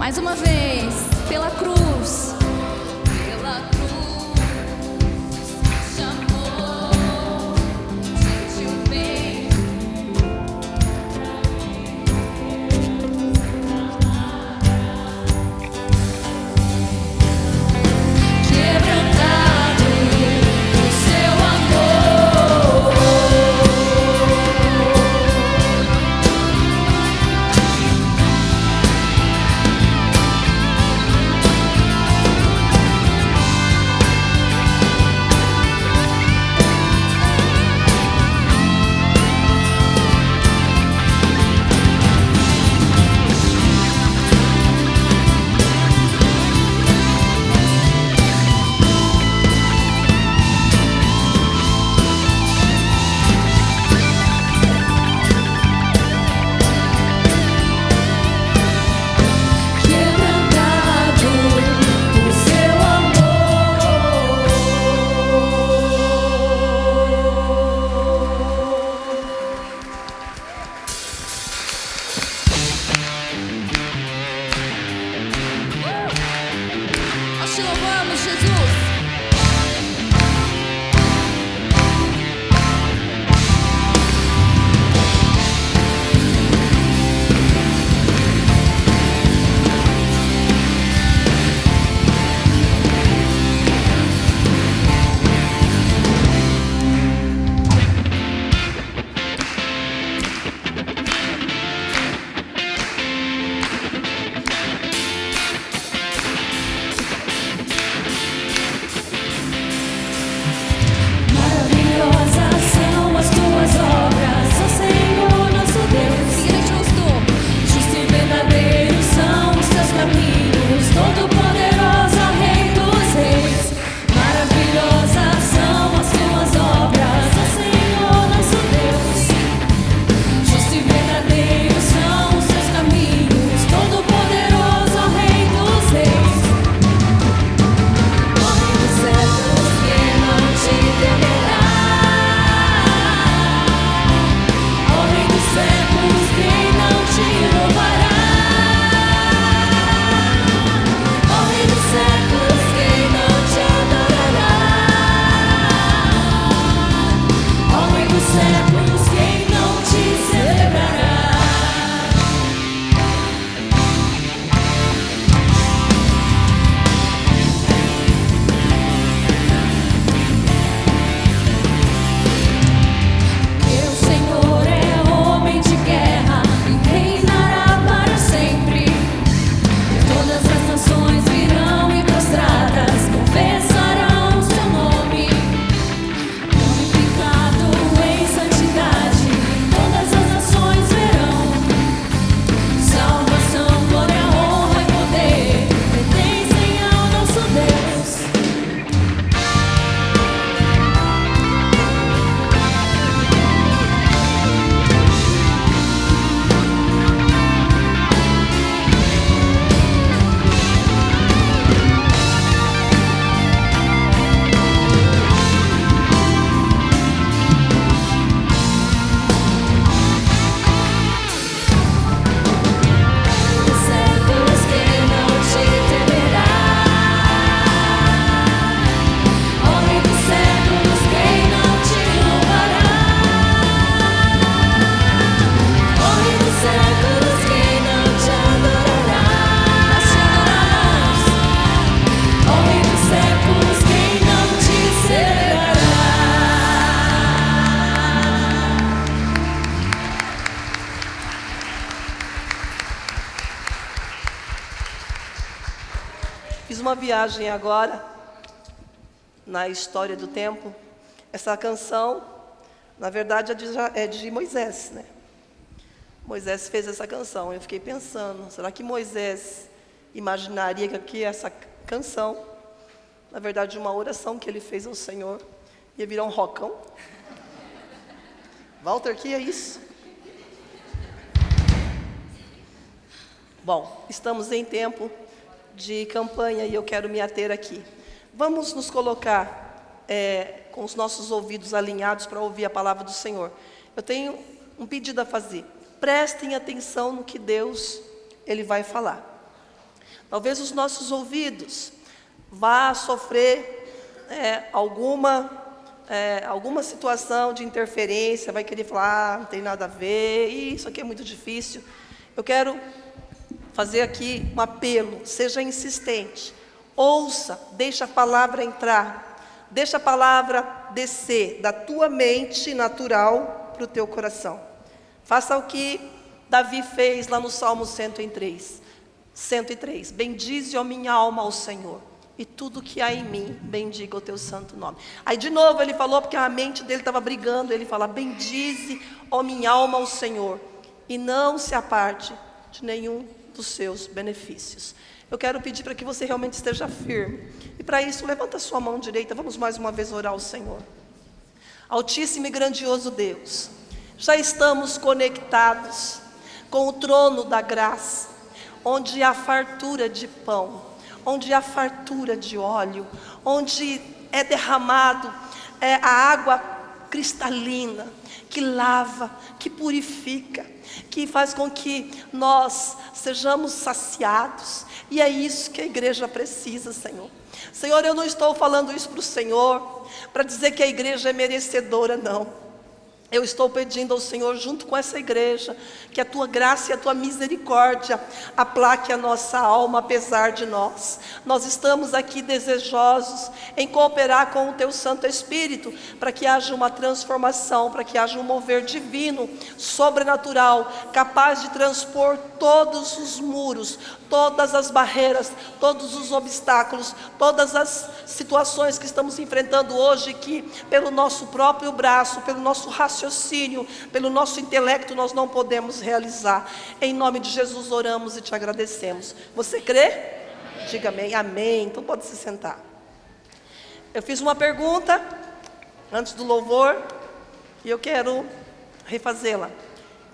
Mais uma vez, pela cruz. Pela cruz, chamou, sentiu bem. Quebrantado o seu amor. Quebrantado o seu amor. Nós te louvamos, Jesus. Maravilhosas são as tuas obras, ó Senhor nosso Deus. Ele é justo, justo e verdadeiro são os teus caminhos, todo-poderoso Rei dos Reis. Maravilhosas são as tuas obras, ó Senhor nosso Deus. Justo e verdadeiro são os teus caminhos, todo-poderoso Rei dos Reis. Homem dos séculos que não te temerá. Homem dos séculos quem não te louvará. Homem dos séculos quem não te adorará. Homem dos séculos quem não te celebrará. Teu Senhor é homem de guerra e reinará para sempre. Todas as nações virão e prostradas confessarão o seu nome. Glorificado em santidade, todas as nações verão. Salvação, glória, honra e poder pertencem ao nosso Deus. Dos séculos quem não te temerá. Homem dos séculos quem não te louvará. Homem dos séculos quem não te adorará. Nós te adoramos. Homem dos séculos quem não te celebrará. Fiz uma viagem agora na história do tempo. Essa canção, na verdade, é de Moisés, né? Moisés fez essa canção. Eu fiquei pensando, será que Moisés imaginaria que essa canção, na verdade, uma oração que ele fez ao Senhor, ia virar um rocão? Walter, que é isso? Bom, estamos em tempo de campanha e eu quero me ater aqui. Vamos nos colocar com os nossos ouvidos alinhados para ouvir a palavra do Senhor. Eu tenho um pedido a fazer. Prestem atenção no que Deus Ele vai falar. Talvez os nossos ouvidos vá sofrer alguma situação de interferência, vai querer falar, não tem nada a ver, isso aqui é muito difícil. Eu quero fazer aqui um apelo, seja insistente, ouça, deixa a palavra entrar, deixa a palavra descer da tua mente natural para o teu coração. Faça o que Davi fez lá no Salmo 103. Bendize, ó minha alma, ao Senhor, e tudo que há em mim, bendiga o teu santo nome. Aí de novo ele falou, porque a mente dele estava brigando, ele fala, bendize, ó minha alma, ao Senhor, e não se aparte de nenhum dos seus benefícios. Eu quero pedir para que você realmente esteja firme, e para isso, levanta a sua mão direita, vamos mais uma vez orar ao Senhor. Altíssimo e grandioso Deus, já estamos conectados com o trono da graça, onde há fartura de pão, onde há fartura de óleo, onde é derramado a água cristalina, que lava, que purifica, que faz com que nós sejamos saciados, e é isso que a igreja precisa, Senhor. Senhor, eu não estou falando isso para o Senhor, para dizer que a igreja é merecedora, não. Eu estou pedindo ao Senhor, junto com essa igreja, que a tua graça e a tua misericórdia aplaque a nossa alma, apesar de nós. Nós estamos aqui desejosos em cooperar com o teu Santo Espírito, para que haja uma transformação, para que haja um mover divino, sobrenatural, capaz de transpor todos os muros, todas as barreiras, todos os obstáculos, todas as situações que estamos enfrentando hoje, que pelo nosso próprio braço, pelo nosso raciocínio, pelo nosso intelecto, nós não podemos realizar. Em nome de Jesus oramos e te agradecemos. Você crê? Amém. Diga amém. Amém. Então pode se sentar. Eu fiz uma pergunta antes do louvor e eu quero refazê-la.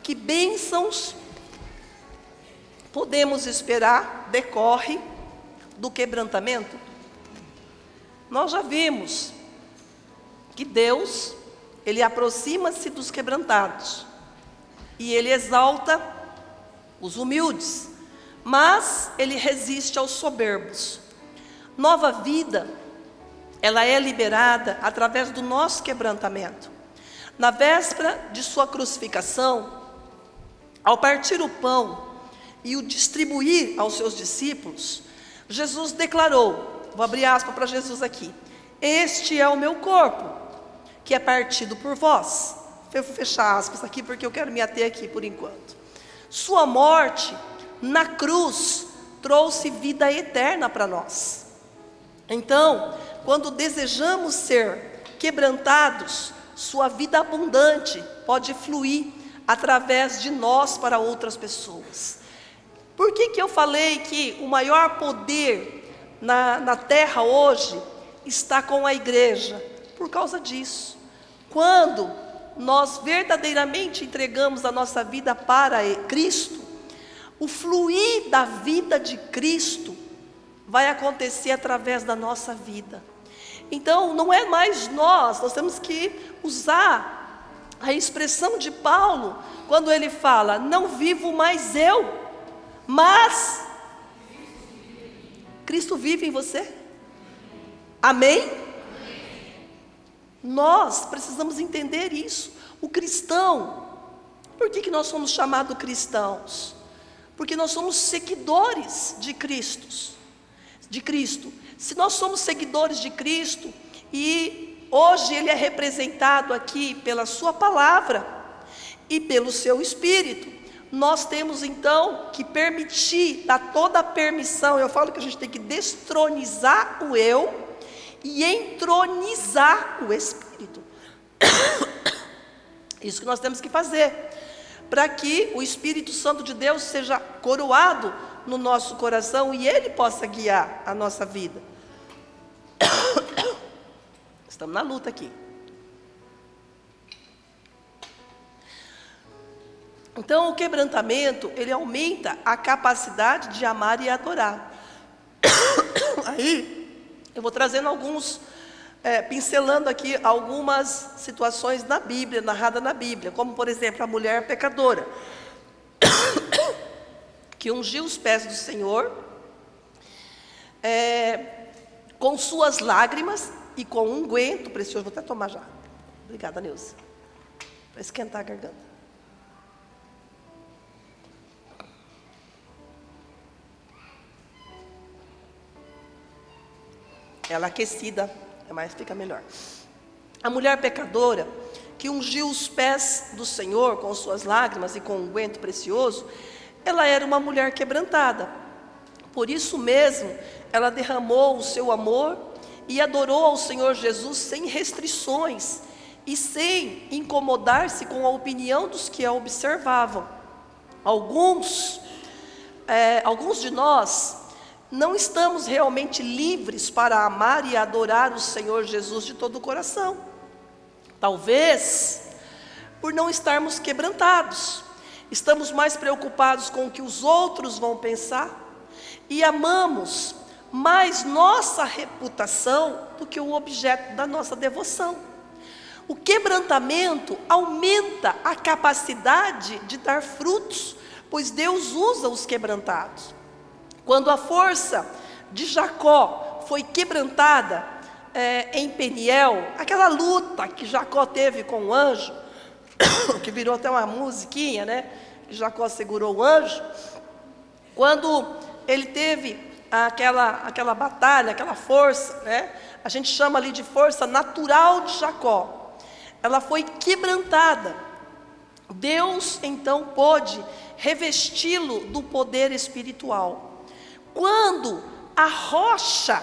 Que bênçãos podemos esperar decorre do quebrantamento? Nós já vimos que Deus, Ele aproxima-se dos quebrantados e Ele exalta os humildes, mas Ele resiste aos soberbos. Nova vida, ela é liberada através do nosso quebrantamento. Na véspera de sua crucificação, ao partir o pão e o distribuir aos seus discípulos, Jesus declarou, vou abrir aspas para Jesus aqui, este é o meu corpo, que é partido por vós. Eu vou fechar aspas aqui, porque eu quero me ater aqui por enquanto. Sua morte na cruz trouxe vida eterna para nós. Então, quando desejamos ser quebrantados, sua vida abundante pode fluir através de nós para outras pessoas. Por que eu falei que o maior poder na terra hoje está com a igreja? Por causa disso. Quando nós verdadeiramente entregamos a nossa vida para Cristo, o fluir da vida de Cristo vai acontecer através da nossa vida. Então não é mais nós temos que usar a expressão de Paulo, quando ele fala, não vivo mais eu, mas Cristo vive em você. Amém? Nós precisamos entender isso. O cristão, por que nós somos chamados cristãos? Porque nós somos seguidores de Cristo. Se nós somos seguidores de Cristo, e hoje Ele é representado aqui pela sua palavra e pelo seu Espírito, nós temos então que permitir, dar toda a permissão. Eu falo que a gente tem que destronizar o eu e entronizar o Espírito. Isso que nós temos que fazer, para que o Espírito Santo de Deus seja coroado no nosso coração e Ele possa guiar a nossa vida. Estamos na luta aqui. Então o quebrantamento, ele aumenta a capacidade de amar e adorar. Aí, eu vou trazendo pincelando aqui algumas situações na Bíblia, narrada na Bíblia, como por exemplo a mulher pecadora, que ungiu os pés do Senhor com suas lágrimas e com unguento precioso. Vou até tomar já. Obrigada, Neuza. Para esquentar a garganta. Ela aquecida, mas fica melhor. A mulher pecadora, que ungiu os pés do Senhor com suas lágrimas e com um unguento precioso, ela era uma mulher quebrantada. Por isso mesmo, ela derramou o seu amor e adorou ao Senhor Jesus sem restrições e sem incomodar-se com a opinião dos que a observavam. Alguns de nós não estamos realmente livres para amar e adorar o Senhor Jesus de todo o coração. Talvez por não estarmos quebrantados, estamos mais preocupados com o que os outros vão pensar e amamos mais nossa reputação do que o objeto da nossa devoção. O quebrantamento aumenta a capacidade de dar frutos, pois Deus usa os quebrantados. Quando a força de Jacó foi quebrantada em Peniel, aquela luta que Jacó teve com o anjo, que virou até uma musiquinha, né? Que Jacó segurou o anjo. Quando ele teve aquela batalha, aquela força, né? A gente chama ali de força natural de Jacó. Ela foi quebrantada. Deus então pôde revesti-lo do poder espiritual. Quando a rocha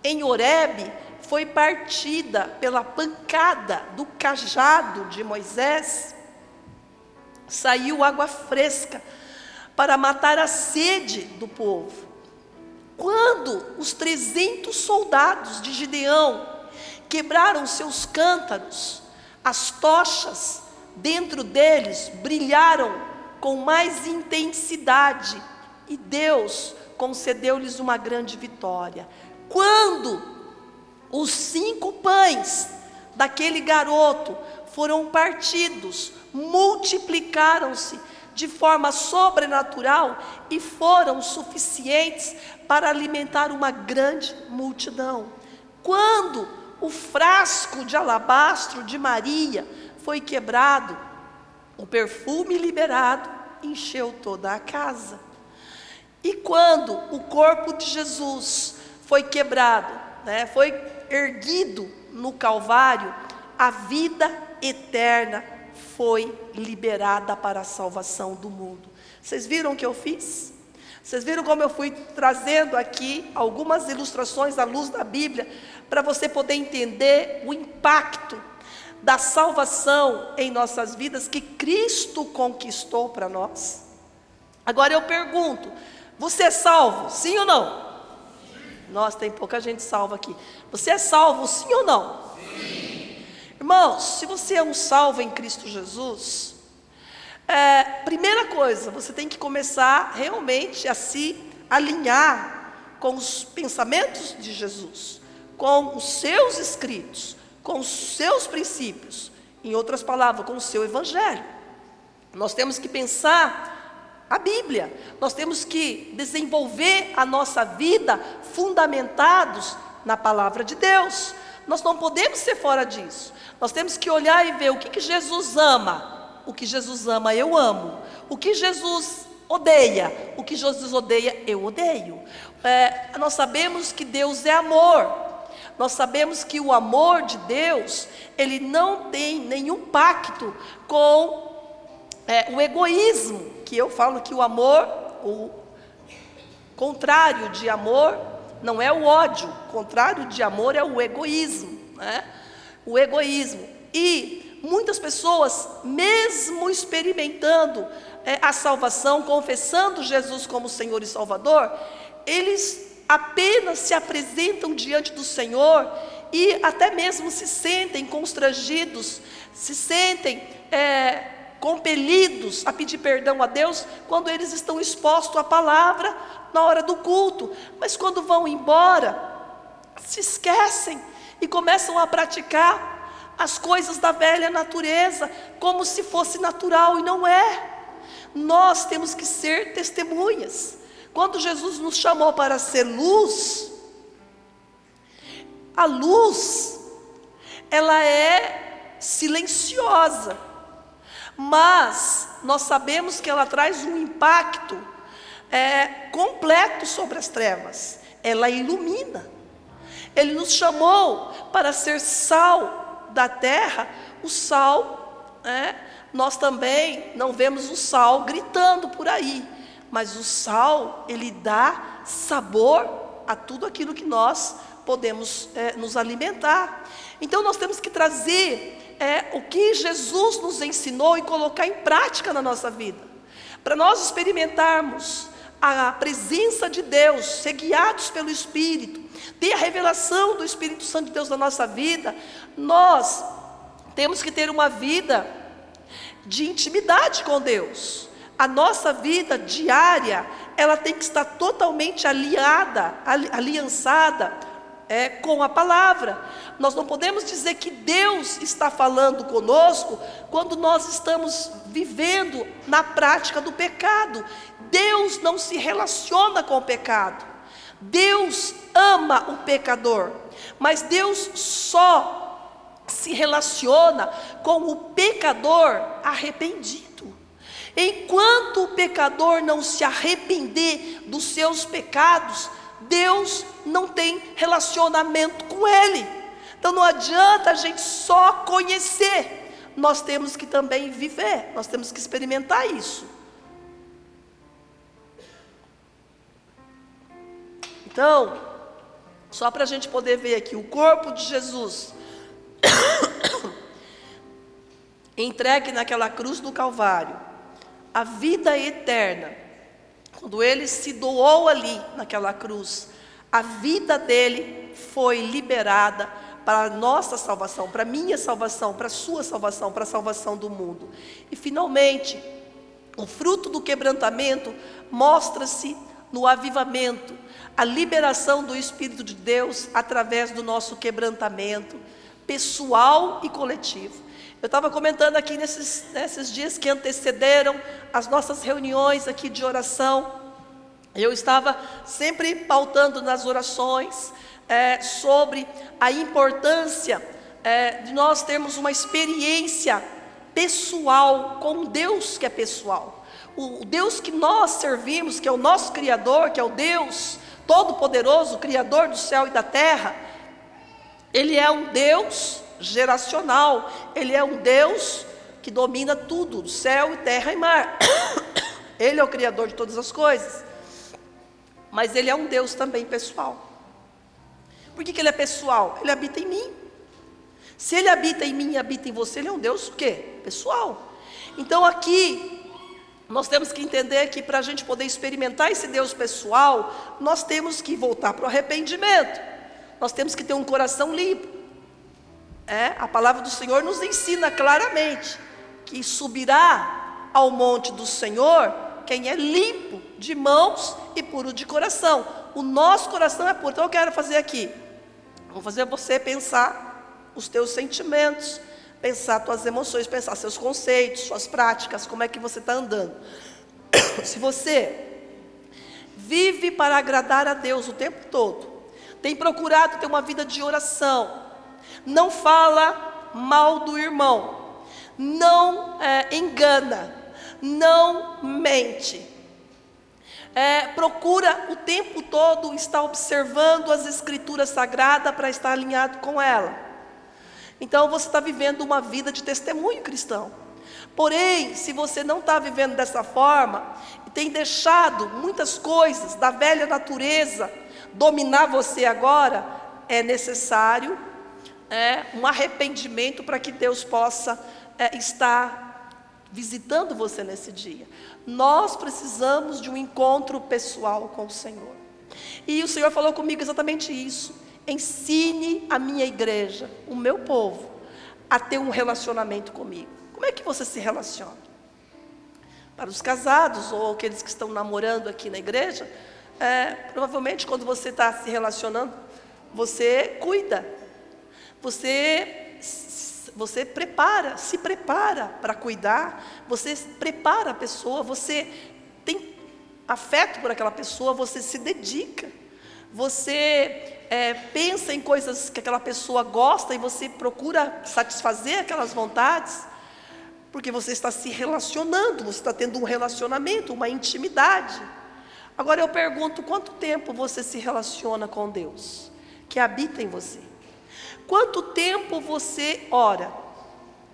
em Horebe foi partida pela pancada do cajado de Moisés, saiu água fresca para matar a sede do povo. Quando os 300 soldados de Gideão quebraram seus cântaros, as tochas dentro deles brilharam com mais intensidade e Deus concedeu-lhes uma grande vitória. Quando os 5 pães daquele garoto foram partidos, multiplicaram-se de forma sobrenatural e foram suficientes para alimentar uma grande multidão. Quando o frasco de alabastro de Maria foi quebrado, o perfume liberado encheu toda a casa. E quando o corpo de Jesus foi quebrado, né, foi erguido no Calvário, a vida eterna foi liberada para a salvação do mundo. Vocês viram o que eu fiz? Vocês viram como eu fui trazendo aqui algumas ilustrações à luz da Bíblia, para você poder entender o impacto da salvação em nossas vidas que Cristo conquistou para nós? Agora eu pergunto, você é salvo, sim ou não? Nossa, tem pouca gente salva aqui. Você é salvo, sim ou não? Sim. Irmãos, se você é um salvo em Cristo Jesus, primeira coisa, você tem que começar realmente a se alinhar com os pensamentos de Jesus, com os seus escritos, com os seus princípios, em outras palavras, com o seu evangelho. Nós temos que pensar a Bíblia, nós temos que desenvolver a nossa vida fundamentados na palavra de Deus. Nós não podemos ser fora disso. Nós temos que olhar e ver o que Jesus ama. O que Jesus ama, eu amo. O que Jesus odeia, o que Jesus odeia, eu odeio. Nós sabemos que Deus é amor. Nós sabemos que o amor de Deus, ele não tem nenhum pacto com o egoísmo, que eu falo que o amor, o contrário de amor, não é o ódio, o contrário de amor é o egoísmo, né? O egoísmo. E muitas pessoas, mesmo experimentando a salvação, confessando Jesus como Senhor e Salvador, eles apenas se apresentam diante do Senhor e até mesmo se sentem constrangidos, se sentem compelidos a pedir perdão a Deus quando eles estão expostos à palavra na hora do culto, mas quando vão embora, se esquecem e começam a praticar as coisas da velha natureza, como se fosse natural, e não é. Nós temos que ser testemunhas. Quando Jesus nos chamou para ser luz, a luz, ela é silenciosa, mas nós sabemos que ela traz um impacto completo sobre as trevas. Ela ilumina. Ele nos chamou para ser sal da terra. O sal, nós também não vemos o sal gritando por aí, mas o sal, ele dá sabor a tudo aquilo que nós podemos nos alimentar. Então nós temos que trazer o que Jesus nos ensinou e colocar em prática na nossa vida, para nós experimentarmos a presença de Deus, ser guiados pelo Espírito, ter a revelação do Espírito Santo de Deus na nossa vida. Nós temos que ter uma vida de intimidade com Deus. A nossa vida diária, ela tem que estar totalmente aliançada com a palavra. Nós não podemos dizer que Deus está falando conosco quando nós estamos vivendo na prática do pecado. Deus não se relaciona com o pecado. Deus ama o pecador, mas Deus só se relaciona com o pecador arrependido. Enquanto o pecador não se arrepender dos seus pecados, Deus não tem relacionamento com ele. Então não adianta a gente só conhecer, nós temos que também viver, nós temos que experimentar isso. Então, só para a gente poder ver aqui, o corpo de Jesus entregue naquela cruz do Calvário, a vida eterna, quando ele se doou ali naquela cruz, a vida dele foi liberada para a nossa salvação, para a minha salvação, para a sua salvação, para a salvação do mundo. E finalmente, o fruto do quebrantamento mostra-se no avivamento, a liberação do Espírito de Deus através do nosso quebrantamento pessoal e coletivo. Eu estava comentando aqui nesses dias que antecederam as nossas reuniões aqui de oração. Eu estava sempre pautando nas orações sobre a importância de nós termos uma experiência pessoal com um Deus que é pessoal. O Deus que nós servimos, que é o nosso Criador, que é o Deus Todo-Poderoso, Criador do céu e da terra, Ele é um Deus geracional, Ele é um Deus que domina tudo, céu, terra e mar. Ele é o Criador de todas as coisas, mas Ele é um Deus também pessoal. Por que Ele é pessoal? Ele habita em mim. Se Ele habita em mim e habita em você, Ele é um Deus o quê? Pessoal. Então aqui, nós temos que entender que para a gente poder experimentar esse Deus pessoal, nós temos que voltar para o arrependimento. Nós temos que ter um coração limpo. A palavra do Senhor nos ensina claramente que subirá ao monte do Senhor quem é limpo de mãos e puro de coração. O nosso coração é puro. Então eu quero fazer aqui, vou fazer você pensar os teus sentimentos, pensar tuas emoções, pensar seus conceitos, suas práticas, como é que você está andando. Se você vive para agradar a Deus o tempo todo, tem procurado ter uma vida de oração, não fala mal do irmão, não engana, não mente, procura o tempo todo estar observando as escrituras sagradas para estar alinhado com ela, então você está vivendo uma vida de testemunho cristão. Porém, se você não está vivendo dessa forma, e tem deixado muitas coisas da velha natureza dominar você agora, é necessário um arrependimento para que Deus possa estar visitando você nesse dia. Nós precisamos de um encontro pessoal com o Senhor. E o Senhor falou comigo exatamente isso. Ensine a minha igreja, o meu povo, a ter um relacionamento comigo. Como é que você se relaciona? Para os casados ou aqueles que estão namorando aqui na igreja, provavelmente quando você está se relacionando, você cuida, você se prepara para cuidar, você prepara a pessoa, você tem afeto por aquela pessoa, você se dedica, você pensa em coisas que aquela pessoa gosta e você procura satisfazer aquelas vontades, porque você está se relacionando, você está tendo um relacionamento, uma intimidade. Agora eu pergunto, quanto tempo você se relaciona com Deus, que habita em você? Quanto tempo você ora?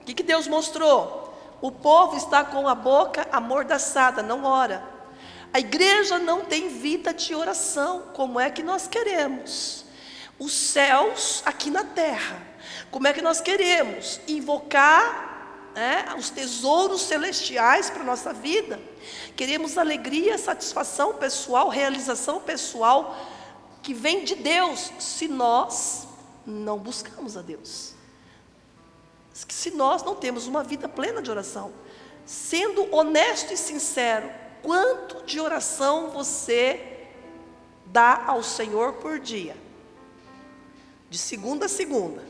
O que Deus mostrou? O povo está com a boca amordaçada, não ora. A igreja não tem vida de oração, como é que nós queremos? Os céus aqui na terra, como é que nós queremos invocar os tesouros celestiais para a nossa vida? Queremos alegria, satisfação pessoal, realização pessoal, que vem de Deus, se nós não buscamos a Deus. Se nós não temos uma vida plena de oração. Sendo honesto e sincero, quanto de oração você dá ao Senhor por dia? De segunda a segunda.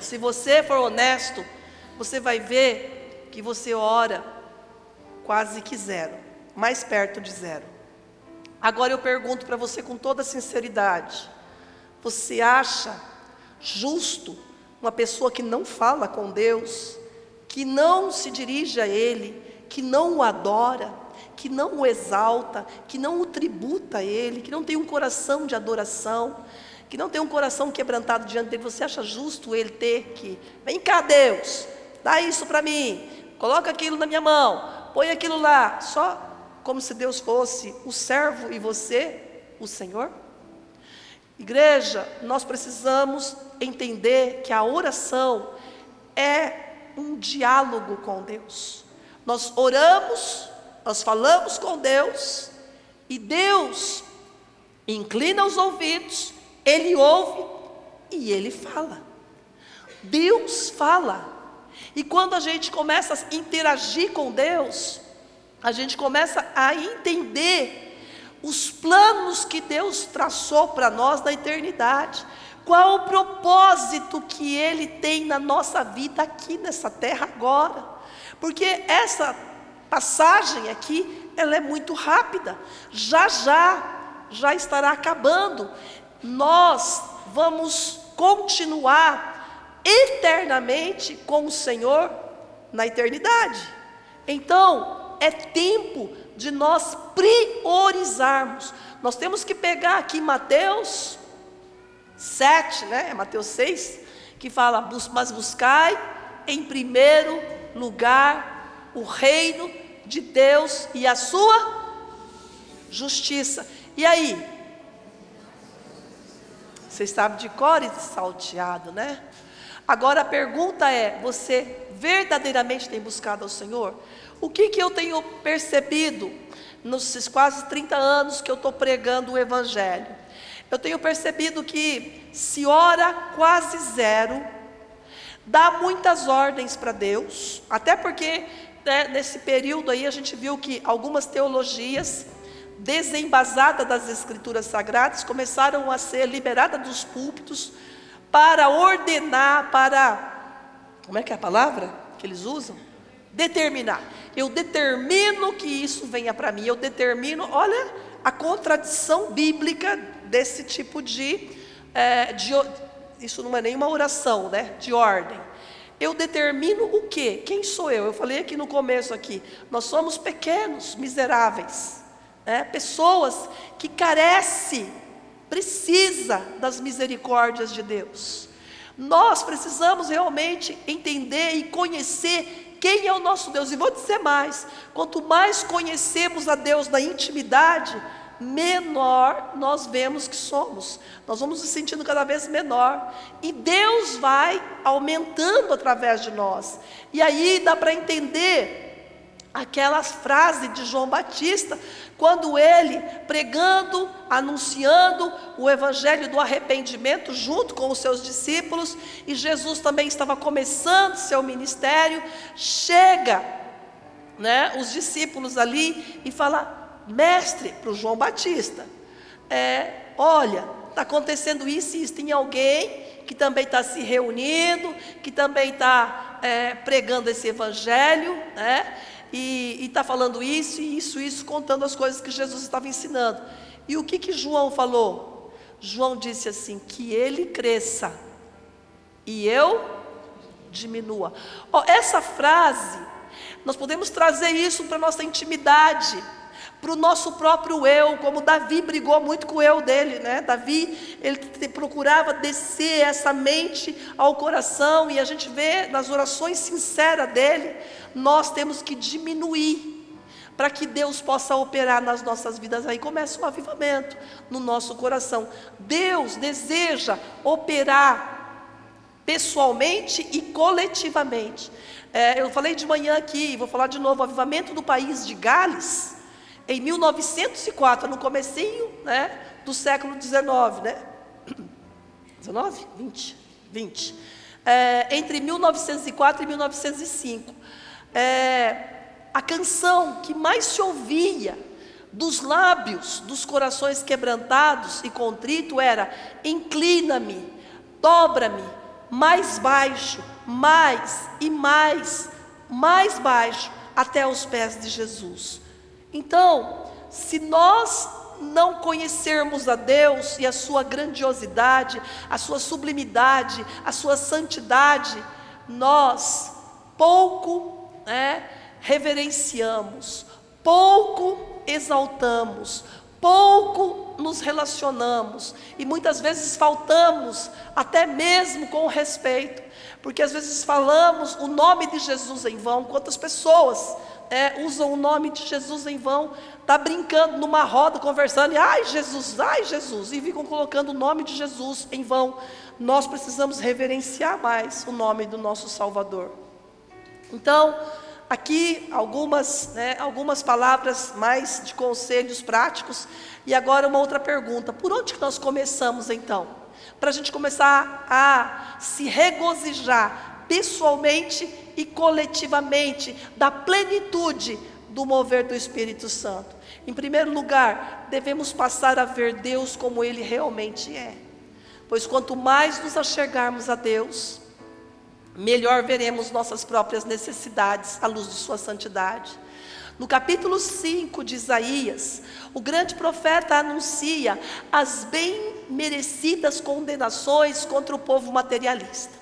Se você for honesto, você vai ver que você ora quase que zero, mais perto de zero. Agora eu pergunto para você com toda sinceridade: você acha justo uma pessoa que não fala com Deus, que não se dirige a Ele, que não o adora, que não o exalta, que não o tributa a Ele, que não tem um coração de adoração, que não tem um coração quebrantado diante dele? Você acha justo ele ter que, vem cá Deus, dá isso para mim, coloca aquilo na minha mão, põe aquilo lá, só como se Deus fosse o servo e você o Senhor? Igreja, nós precisamos entender que a oração é um diálogo com Deus. Nós oramos, nós falamos com Deus, e Deus inclina os ouvidos, Ele ouve e Ele fala. Deus fala. E quando a gente começa a interagir com Deus, a gente começa a entender os planos que Deus traçou para nós na eternidade. Qual o propósito que Ele tem na nossa vida aqui nessa terra agora? Porque essa passagem aqui, ela é muito rápida. Já estará acabando. Nós vamos continuar eternamente com o Senhor na eternidade. Então, é tempo de nós priorizarmos. Nós temos que pegar aqui Mateus 7, Mateus 6, que fala: mas buscai em primeiro lugar o reino de Deus e a sua justiça. E aí? Vocês sabem de cor e salteado, né? Agora a pergunta é: você verdadeiramente tem buscado ao Senhor? O que eu tenho percebido nesses quase 30 anos que eu estou pregando o Evangelho? Eu tenho percebido que se ora quase zero, dá muitas ordens para Deus, até porque nesse período aí a gente viu que algumas teologias desembasadas das Escrituras Sagradas começaram a ser liberadas dos púlpitos para ordenar, como é que é a palavra que eles usam? Determinar. Eu determino que isso venha para mim, eu determino, olha a contradição bíblica desse tipo isso não é nenhuma oração, de ordem. Eu determino o quê? Quem sou eu? Eu falei aqui no começo aqui, nós somos pequenos, miseráveis, pessoas que precisa das misericórdias de Deus. Nós precisamos realmente entender e conhecer quem é o nosso Deus. E vou dizer mais: quanto mais conhecemos a Deus na intimidade, menor nós vemos que somos. Nós vamos nos sentindo cada vez menor, e Deus vai aumentando através de nós. E aí dá para entender aquela frase de João Batista, quando ele, pregando, anunciando o evangelho do arrependimento junto com os seus discípulos, e Jesus também estava começando seu ministério, chega, os discípulos ali e fala: mestre, para o João Batista, olha, está acontecendo isso e isso, tem alguém que também está se reunindo, que também está pregando esse evangelho, E está falando isso, isso, contando as coisas que Jesus estava ensinando. E o que João falou? João disse assim, que ele cresça e eu diminua. Essa frase, nós podemos trazer isso para a nossa intimidade, para o nosso próprio eu, como Davi brigou muito com o eu dele, né? Davi, ele procurava descer essa mente ao coração, e a gente vê nas orações sinceras dele, nós temos que diminuir, para que Deus possa operar nas nossas vidas. Aí começa um avivamento no nosso coração. Deus deseja operar pessoalmente e coletivamente. Eu falei de manhã aqui, vou falar de novo, o avivamento do país de Gales, em 1904, no comecinho, né, do século XIX, né? 19? 20. Entre 1904 e 1905. A canção que mais se ouvia dos lábios, dos corações quebrantados e contrito era: inclina-me, dobra-me, mais baixo, mais e mais baixo, até os pés de Jesus. Então, se nós não conhecermos a Deus e a sua grandiosidade, a sua sublimidade, a sua santidade, nós pouco reverenciamos, pouco exaltamos, pouco nos relacionamos, e muitas vezes faltamos até mesmo com respeito, porque às vezes falamos o nome de Jesus em vão. Quantas pessoas usam o nome de Jesus em vão? Está brincando numa roda, conversando, e ai Jesus, e ficam colocando o nome de Jesus em vão. Nós precisamos reverenciar mais o nome do nosso Salvador. Então, aqui algumas palavras mais de conselhos práticos. E agora uma outra pergunta: por onde que nós começamos então? Para a gente começar a se regozijar pessoalmente e coletivamente da plenitude do mover do Espírito Santo. Em primeiro lugar, devemos passar a ver Deus como Ele realmente é, pois quanto mais nos achegarmos a Deus, melhor veremos nossas próprias necessidades à luz de sua santidade. No capítulo 5 de Isaías, o grande profeta anuncia as bem merecidas condenações contra o povo materialista.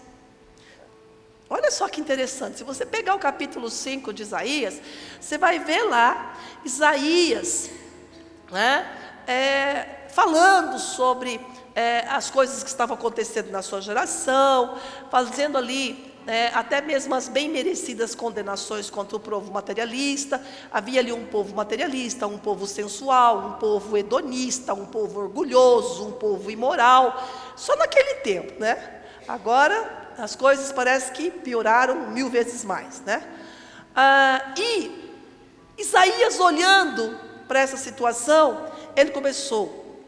Olha só que interessante, se você pegar o capítulo 5 de Isaías, você vai ver lá Isaías falando sobre as coisas que estavam acontecendo na sua geração, fazendo ali até mesmo as bem merecidas condenações contra o povo materialista. Havia ali um povo materialista, um povo sensual, um povo hedonista, um povo orgulhoso, um povo imoral, só naquele tempo, né? Agora as coisas parece que pioraram 1000 vezes mais, né? E Isaías, olhando para essa situação, ele começou,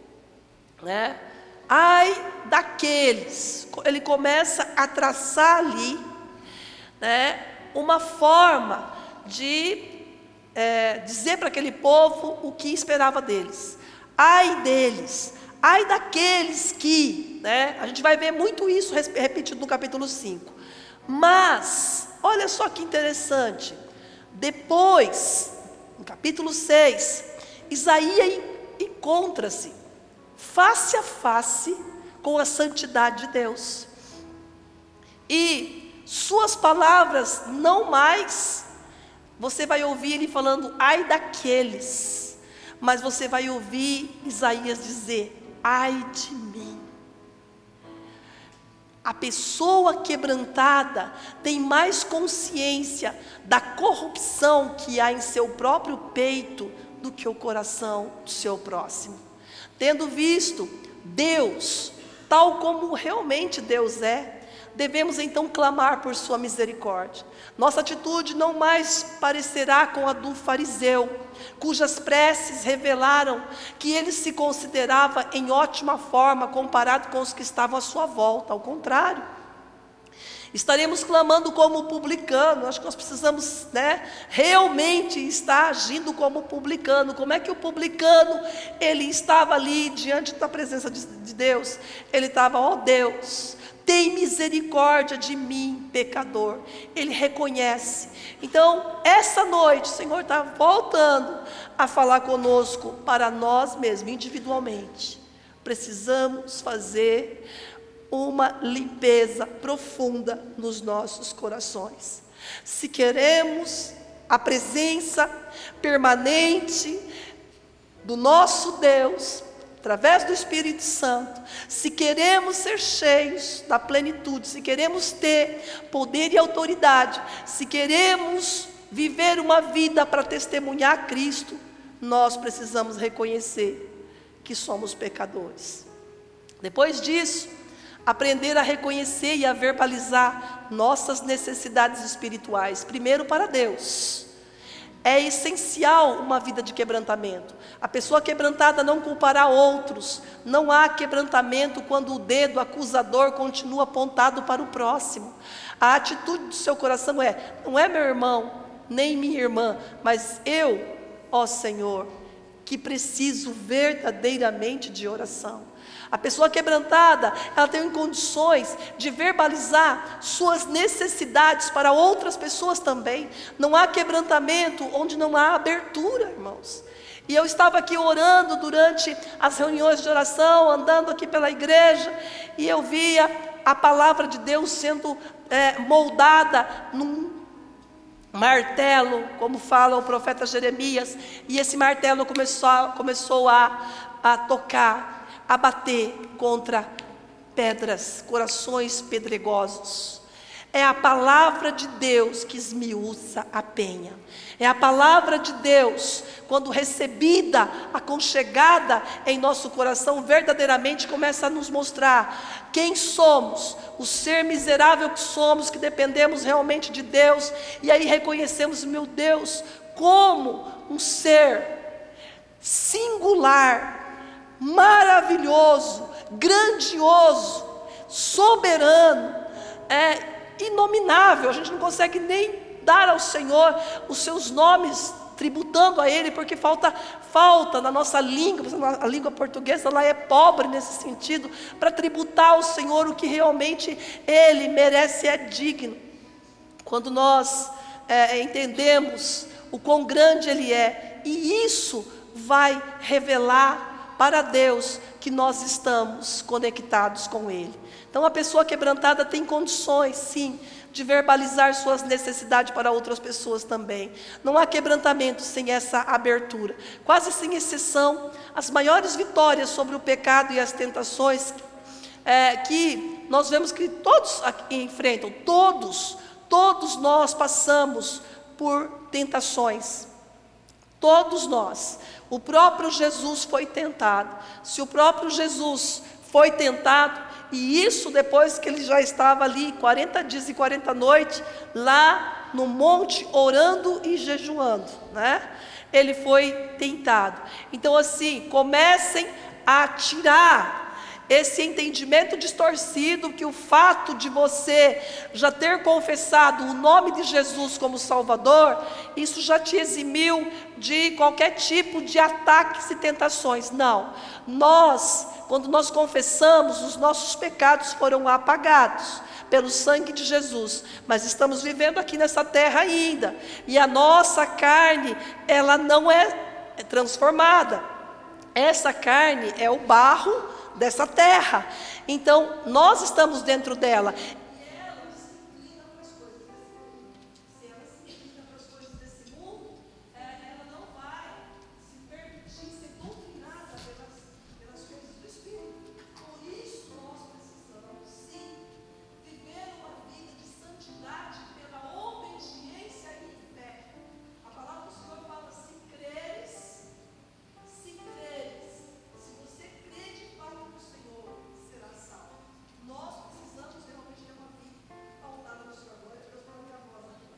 ai daqueles, ele começa a traçar ali, uma forma de dizer para aquele povo o que esperava deles. Ai deles, ai daqueles que, a gente vai ver muito isso repetido no capítulo 5. Mas, olha só que interessante, depois, no capítulo 6, Isaías encontra-se face a face com a santidade de Deus, e suas palavras não mais, você vai ouvir ele falando ai daqueles, mas você vai ouvir Isaías dizer ai de mim. A pessoa quebrantada tem mais consciência da corrupção que há em seu próprio peito do que o coração do seu próximo. Tendo visto Deus tal como realmente Deus é, devemos então clamar por sua misericórdia. Nossa atitude não mais parecerá com a do fariseu, cujas preces revelaram que ele se considerava em ótima forma comparado com os que estavam à sua volta. Ao contrário, estaremos clamando como publicano. Acho que nós precisamos realmente estar agindo como publicano. Como é que o publicano, ele estava ali diante da presença de Deus? Ele estava, ó Deus, tem misericórdia de mim, pecador. Ele reconhece. Então, essa noite, o Senhor está voltando a falar conosco para nós mesmos, individualmente. Precisamos fazer uma limpeza profunda nos nossos corações. Se queremos a presença permanente do nosso Deus, através do Espírito Santo, se queremos ser cheios da plenitude, se queremos ter poder e autoridade, se queremos viver uma vida para testemunhar Cristo, nós precisamos reconhecer que somos pecadores. Depois disso, aprender a reconhecer e a verbalizar nossas necessidades espirituais, primeiro para Deus. É essencial uma vida de quebrantamento. A pessoa quebrantada não culpará outros. Não há quebrantamento quando o dedo acusador continua apontado para o próximo. A atitude do seu coração é: não é meu irmão, nem minha irmã, mas eu, ó Senhor, que preciso verdadeiramente de oração. A pessoa quebrantada, ela tem condições de verbalizar suas necessidades para outras pessoas também. Não há quebrantamento onde não há abertura, irmãos. E eu estava aqui orando durante as reuniões de oração, andando aqui pela igreja, e eu via a palavra de Deus sendo moldada num martelo, como fala o profeta Jeremias, e esse martelo começou a tocar, a bater contra pedras, corações pedregosos. É a palavra de Deus que esmiuça a penha. É a palavra de Deus, quando recebida, aconchegada em nosso coração, verdadeiramente começa a nos mostrar quem somos, o ser miserável que somos, que dependemos realmente de Deus. E aí reconhecemos, meu Deus, como um ser singular, maravilhoso, grandioso, soberano, inominável. A gente não consegue nem dar ao Senhor os seus nomes, tributando a Ele, porque falta na nossa língua. A língua portuguesa, ela é pobre nesse sentido, para tributar ao Senhor o que realmente Ele merece, é digno. Quando nós entendemos o quão grande Ele é, e isso vai revelar para Deus que nós estamos conectados com Ele. Então a pessoa quebrantada tem condições, sim, de verbalizar suas necessidades para outras pessoas também. Não há quebrantamento sem essa abertura. Quase sem exceção, as maiores vitórias sobre o pecado e as tentações que nós vemos que todos aqui enfrentam, todos nós passamos por tentações. Todos nós. O próprio Jesus foi tentado. Se o próprio Jesus foi tentado, e isso depois que ele já estava ali 40 dias e 40 noites, lá no monte, orando e jejuando, né? Ele foi tentado. Então assim, comecem a tirar esse entendimento distorcido, que o fato de você já ter confessado o nome de Jesus como Salvador, isso já te eximiu de qualquer tipo de ataques e tentações. Não, quando nós confessamos, os nossos pecados foram apagados pelo sangue de Jesus, mas estamos vivendo aqui nessa terra ainda, e a nossa carne, ela não é transformada. Essa carne é o barro dessa terra, então nós estamos dentro dela. E ela se inclina para as coisas desse mundo. Se ela se inclina para as coisas desse mundo, ela não vai se permitir ser doutrinada pelas coisas do Espírito. Por isso nós precisamos, sim, viver uma vida de santidade pela obediência e fé. A palavra do Senhor fala: se creres, se você crê de fato no Senhor, será salvo. Nós precisamos realmente ter uma vida pautada no Senhor. Agora Deus vai ouvir a voz aqui.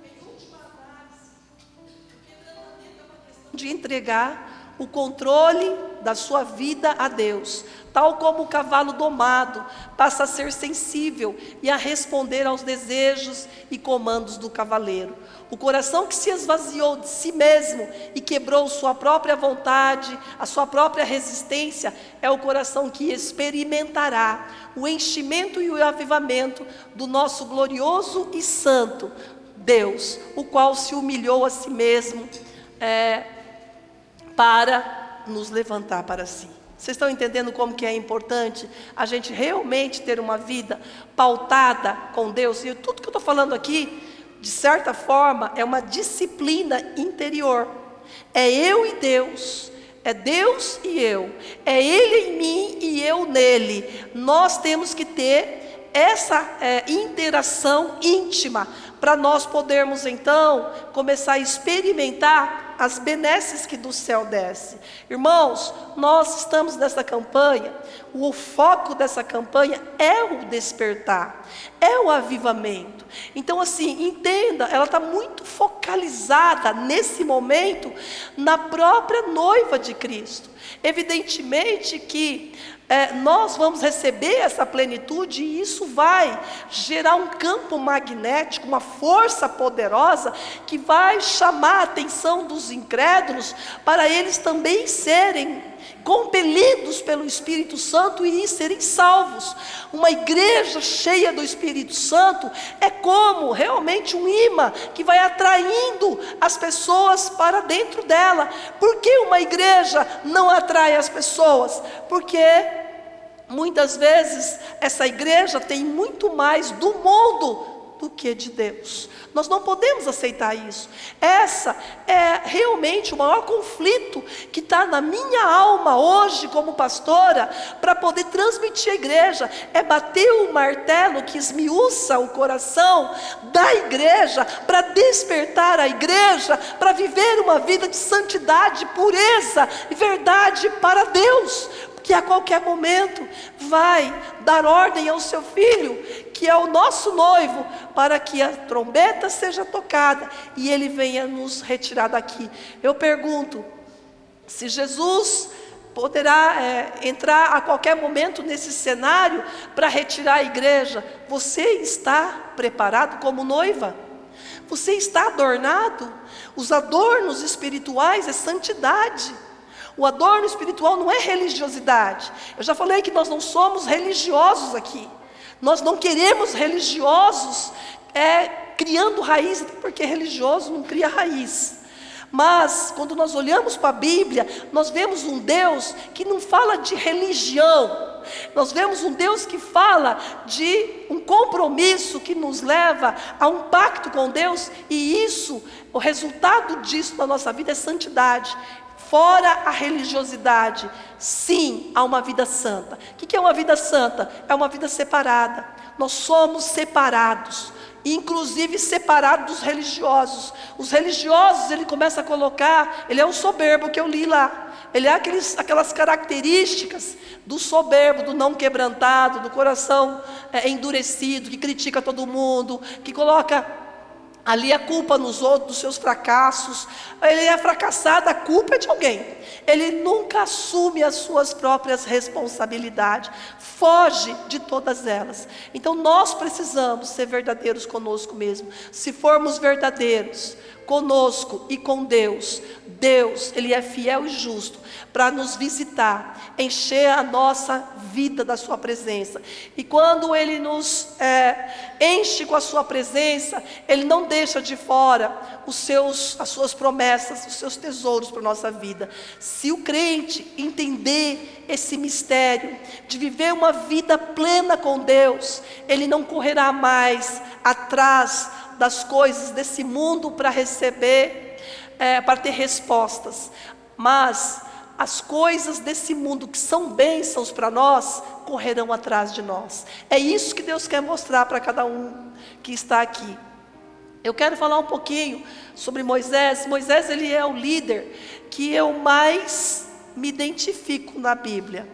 Em última análise, o quebrantamento é uma questão de entregar o controle da sua vida a Deus, tal como o cavalo domado passa a ser sensível e a responder aos desejos e comandos do cavaleiro. O coração que se esvaziou de si mesmo e quebrou sua própria vontade, a sua própria resistência, é o coração que experimentará o enchimento e o avivamento do nosso glorioso e santo Deus, o qual se humilhou a si mesmo para nos levantar para si. Vocês estão entendendo como que é importante a gente realmente ter uma vida pautada com Deus? E tudo que eu estou falando aqui, de certa forma, é uma disciplina interior. É eu e Deus, é Deus e eu, é Ele em mim e eu nele. Nós temos que ter essa interação íntima, para nós podermos então começar a experimentar as benesses que do céu desce. Irmãos, nós estamos nessa campanha, o foco dessa campanha é o despertar, é o avivamento. Então assim, entenda, ela está muito focalizada nesse momento na própria noiva de Cristo. Evidentemente que nós vamos receber essa plenitude e isso vai gerar um campo magnético, uma força poderosa que vai chamar a atenção dos incrédulos para eles também serem compelidos pelo Espírito Santo e serem salvos. Uma igreja cheia do Espírito Santo é como realmente um imã que vai atraindo as pessoas para dentro dela. Por que uma igreja não atrai as pessoas? Porque muitas vezes essa igreja tem muito mais do mundo do que de Deus. Nós não podemos aceitar isso. Essa é realmente o maior conflito que está na minha alma hoje como pastora, para poder transmitir à igreja, é bater o martelo que esmiuça o coração da igreja, para despertar a igreja, para viver uma vida de santidade, pureza e verdade para Deus, que a qualquer momento vai dar ordem ao seu filho, que é o nosso noivo, para que a trombeta seja tocada e ele venha nos retirar daqui. Eu pergunto, se Jesus poderá entrar a qualquer momento nesse cenário para retirar a igreja, você está preparado como noiva? Você está adornado? Os adornos espirituais é santidade. O adorno espiritual não é religiosidade. Eu já falei que nós não somos religiosos aqui. Nós não queremos religiosos criando raiz, porque religioso não cria raiz. Mas quando nós olhamos para a Bíblia, nós vemos um Deus que não fala de religião. Nós vemos um Deus que fala de um compromisso que nos leva a um pacto com Deus. E isso, o resultado disso na nossa vida é santidade. Fora a religiosidade, sim, há uma vida santa. O que é uma vida santa? É uma vida separada. Nós somos separados, inclusive separados dos religiosos. Os religiosos, ele começa a colocar, ele é o soberbo que eu li lá. Ele é aquelas características do soberbo, do não quebrantado, do coração endurecido, que critica todo mundo, que coloca ali a culpa nos outros, dos seus fracassos. Ele é fracassado, a culpa é de alguém. Ele nunca assume as suas próprias responsabilidades, foge de todas elas. Então nós precisamos ser verdadeiros conosco mesmo. Se formos verdadeiros conosco e com Deus, Deus, Ele é fiel e justo para nos visitar, encher a nossa vida da sua presença. E quando Ele nos enche com a sua presença, Ele não deixa de fora as suas promessas, os seus tesouros para a nossa vida. Se o crente entender esse mistério de viver uma vida plena com Deus, ele não correrá mais atrás das coisas desse mundo para receber, para ter respostas, mas as coisas desse mundo que são bênçãos para nós, correrão atrás de nós. É isso que Deus quer mostrar para cada um que está aqui. Eu quero falar um pouquinho sobre Moisés. Moisés, ele é o líder que eu mais me identifico na Bíblia.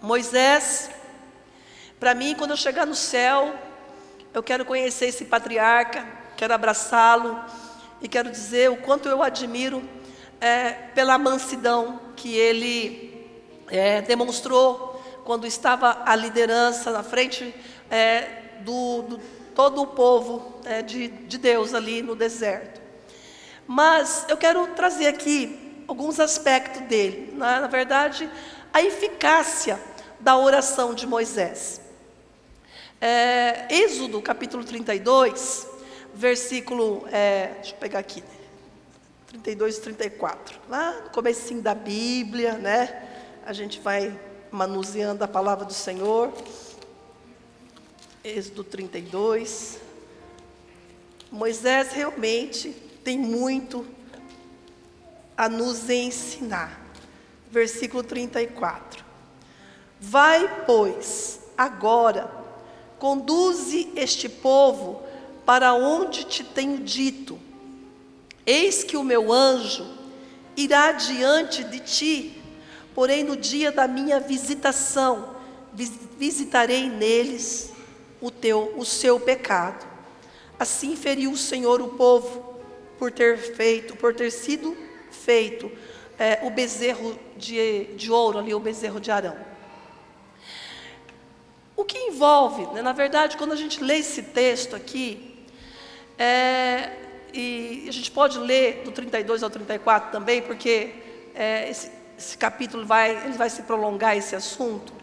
Moisés, para mim, quando eu chegar no céu, eu quero conhecer esse patriarca, quero abraçá-lo e quero dizer o quanto eu admiro pela mansidão que ele demonstrou quando estava a liderança na frente do todo o povo de Deus ali no deserto. Mas eu quero trazer aqui alguns aspectos dele, na verdade, a eficácia da oração de Moisés. Êxodo capítulo 32, versículo, deixa eu pegar aqui, 32 e 34, lá no comecinho da Bíblia, né? A gente vai manuseando a palavra do Senhor. Êxodo 32. Moisés realmente tem muito a nos ensinar. Versículo 34. Vai, pois, agora, conduze este povo para onde te tenho dito. Eis que o meu anjo irá diante de ti, porém no dia da minha visitação, visitarei neles o seu pecado. Assim feriu o Senhor o povo, por ter sido feito o bezerro de ouro ali, o bezerro de Arão. O que envolve, né, na verdade, quando a gente lê esse texto aqui, e a gente pode ler do 32 ao 34 também, porque esse capítulo ele vai se prolongar esse assunto.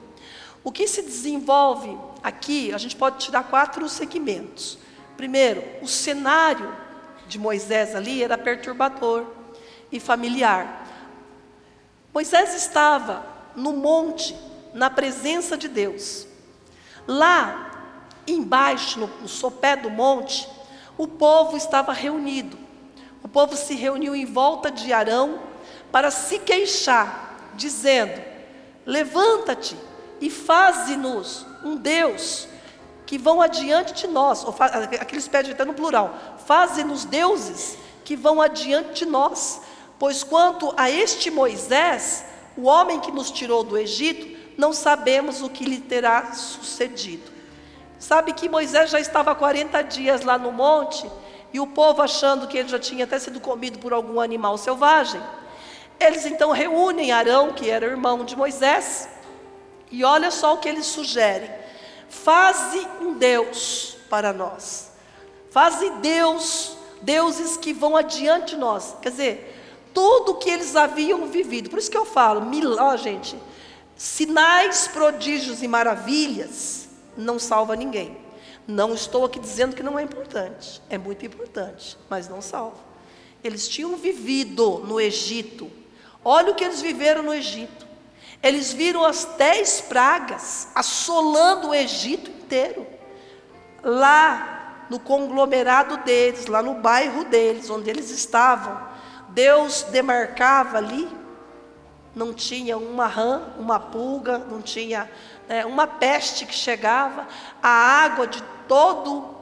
O que se desenvolve aqui, a gente pode tirar 4 segmentos. Primeiro, o cenário de Moisés ali era perturbador e familiar. Moisés estava no monte, na presença de Deus. Lá embaixo, no sopé do monte, o povo estava reunido. O povo se reuniu em volta de Arão para se queixar, dizendo: levanta-te e faze-nos um Deus que vão adiante de nós. Aqui eles pedem até no plural: faze-nos deuses que vão adiante de nós. Pois quanto a este Moisés, o homem que nos tirou do Egito, não sabemos o que lhe terá sucedido. Sabe que Moisés já estava 40 dias lá no monte, e o povo achando que ele já tinha até sido comido por algum animal selvagem. Eles então reúnem Arão, que era irmão de Moisés, e olha só o que eles sugerem: faze um Deus para nós. Faze deuses que vão adiante de nós. Quer dizer, tudo que eles haviam vivido. Por isso que eu falo, gente, sinais, prodígios e maravilhas não salva ninguém. Não estou aqui dizendo que não é importante. É muito importante, mas não salva. Eles tinham vivido no Egito. Olha o que eles viveram no Egito. Eles viram as 10 pragas assolando o Egito inteiro. Lá no conglomerado deles, lá no bairro deles, onde eles estavam, Deus demarcava ali. Não tinha uma rã, uma pulga, não tinha uma peste que chegava. A água de todo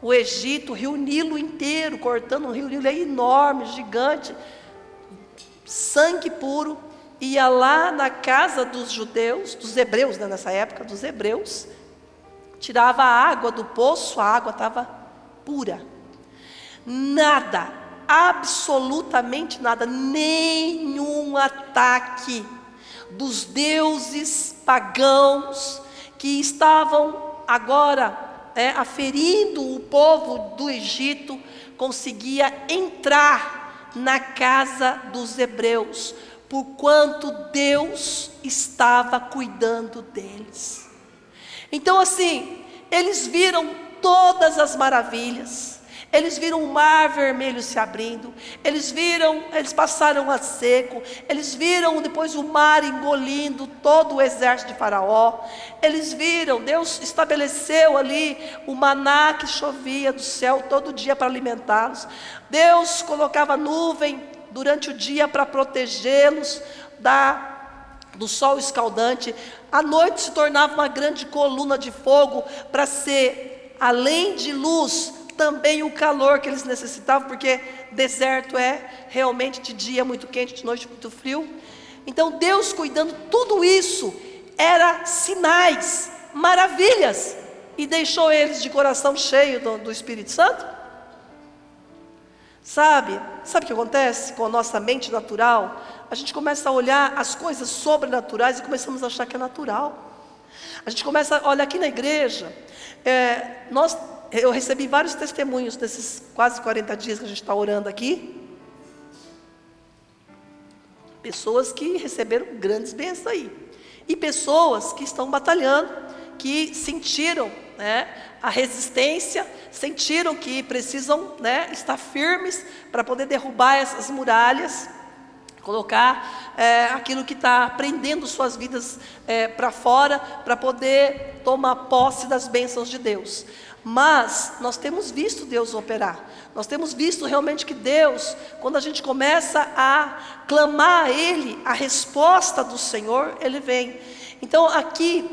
o Egito, o rio Nilo inteiro, cortando um rio Nilo enorme, gigante, sangue puro, ia lá na casa dos judeus, dos hebreus, né, nessa época, dos hebreus, tirava a água do poço, a água estava pura. Nada, absolutamente nada, nenhum ataque dos deuses pagãos que estavam agora aferindo o povo do Egito, conseguia entrar na casa dos hebreus, porquanto Deus estava cuidando deles. Então assim, eles viram todas as maravilhas. Eles viram o mar vermelho se abrindo, eles passaram a seco, eles viram depois o mar engolindo todo o exército de Faraó. Eles viram, Deus estabeleceu ali o maná que chovia do céu todo dia para alimentá-los. Deus colocava nuvem durante o dia para protegê-los do sol escaldante. À noite se tornava uma grande coluna de fogo para ser, além de luz, também o calor que eles necessitavam, porque deserto realmente de dia muito quente, de noite muito frio. Então Deus cuidando, tudo isso era sinais, maravilhas, e deixou eles de coração cheio do Espírito Santo? Sabe o que acontece com a nossa mente natural? A gente começa a olhar as coisas sobrenaturais e começamos a achar que é natural. A gente começa a olhar aqui na igreja, eu recebi vários testemunhos nesses quase 40 dias que a gente está orando aqui. Pessoas que receberam grandes bênçãos aí. E pessoas que estão batalhando, que sentiram, a resistência, sentiram que precisam, estar firmes para poder derrubar essas muralhas, colocar aquilo que está prendendo suas vidas para fora, para poder tomar posse das bênçãos de Deus. Mas nós temos visto Deus operar. Nós temos visto realmente que Deus, quando a gente começa a clamar a Ele, a resposta do Senhor, Ele vem. Então aqui,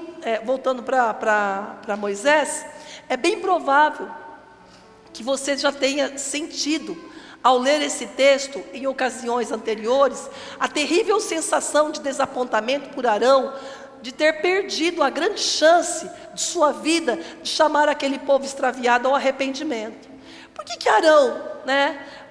voltando para Moisés, é bem provável que você já tenha sentido, ao ler esse texto, em ocasiões anteriores, a terrível sensação de desapontamento por Arão, de ter perdido a grande chance de sua vida, de chamar aquele povo extraviado ao arrependimento. Por que Arão,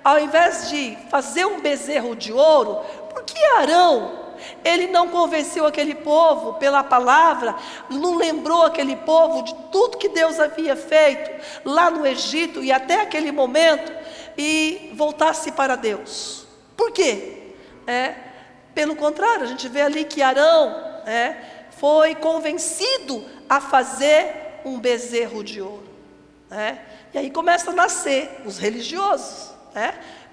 ao invés de fazer um bezerro de ouro, por que Arão, ele não convenceu aquele povo pela palavra, não lembrou aquele povo de tudo que Deus havia feito lá no Egito e até aquele momento, e voltasse para Deus? Por quê? Pelo contrário, a gente vê ali que Arão foi convencido a fazer um bezerro de ouro. E aí começa a nascer os religiosos.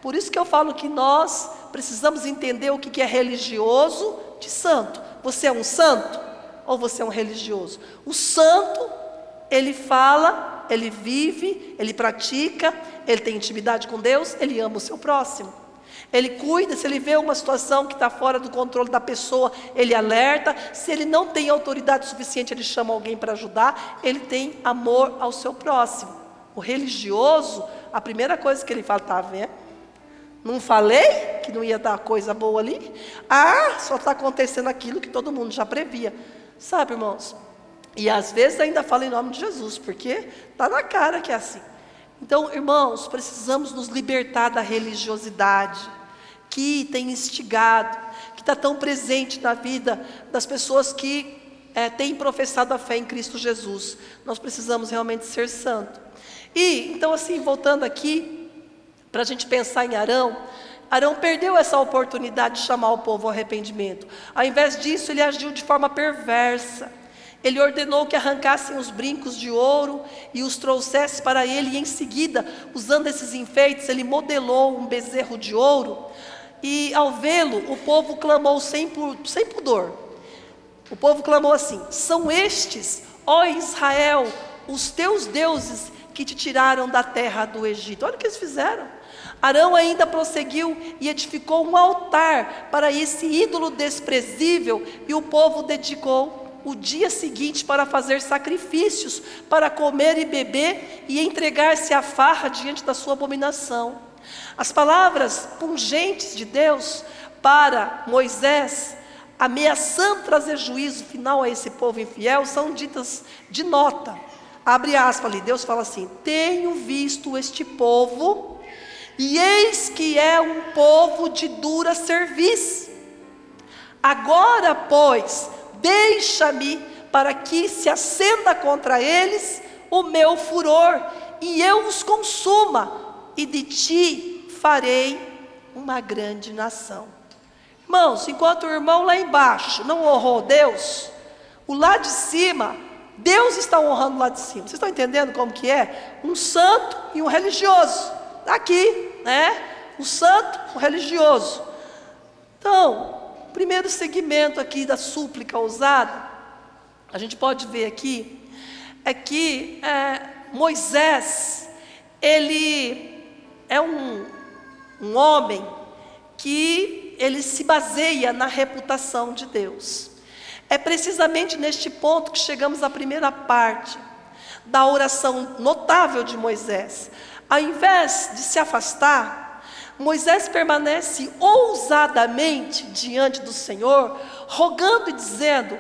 Por isso que eu falo que nós precisamos entender o que é religioso de santo. Você é um santo ou você é um religioso? O santo, ele fala, ele vive, ele pratica, ele tem intimidade com Deus, ele ama o seu próximo. Ele cuida, se ele vê uma situação que está fora do controle da pessoa, ele alerta. Se ele não tem autoridade suficiente, ele chama alguém para ajudar. Ele tem amor ao seu próximo. O religioso, a primeira coisa que ele fala, está vendo? Não falei que não ia dar coisa boa ali? Só está acontecendo aquilo que todo mundo já previa. Sabe, irmãos? E às vezes ainda fala em nome de Jesus, porque está na cara que é assim. Então, irmãos, precisamos nos libertar da religiosidade que tem instigado, que está tão presente na vida das pessoas que têm professado a fé em Cristo Jesus. Nós precisamos realmente ser santos. E, então assim, voltando aqui, para a gente pensar em Arão, Arão perdeu essa oportunidade de chamar o povo ao arrependimento. Ao invés disso, ele agiu de forma perversa. Ele ordenou que arrancassem os brincos de ouro e os trouxesse para ele, e em seguida, usando esses enfeites, ele modelou um bezerro de ouro, e ao vê-lo, o povo clamou sem pudor. O povo clamou assim: são estes, ó Israel, os teus deuses que te tiraram da terra do Egito. Olha o que eles fizeram. Arão ainda prosseguiu e edificou um altar para esse ídolo desprezível, e o povo dedicou o dia seguinte para fazer sacrifícios, para comer e beber e entregar-se à farra diante da sua abominação. As palavras pungentes de Deus para Moisés, ameaçando trazer juízo final a esse povo infiel, são ditas de nota. Abre aspas ali, Deus fala assim: tenho visto este povo, e eis que é um povo de dura cerviz. Agora, pois, deixa-me para que se acenda contra eles o meu furor, e eu os consuma, e de ti farei uma grande nação. Irmãos, enquanto o irmão lá embaixo não honrou Deus, o lá de cima, Deus está honrando lá de cima. Vocês estão entendendo como que é? Um santo e um religioso. Aqui, o santo, o religioso. Então, primeiro segmento aqui da súplica ousada, a gente pode ver aqui, é que Moisés, ele é um homem que ele se baseia na reputação de Deus. É precisamente neste ponto que chegamos à primeira parte da oração notável de Moisés. Ao invés de se afastar, Moisés permanece ousadamente diante do Senhor, rogando e dizendo,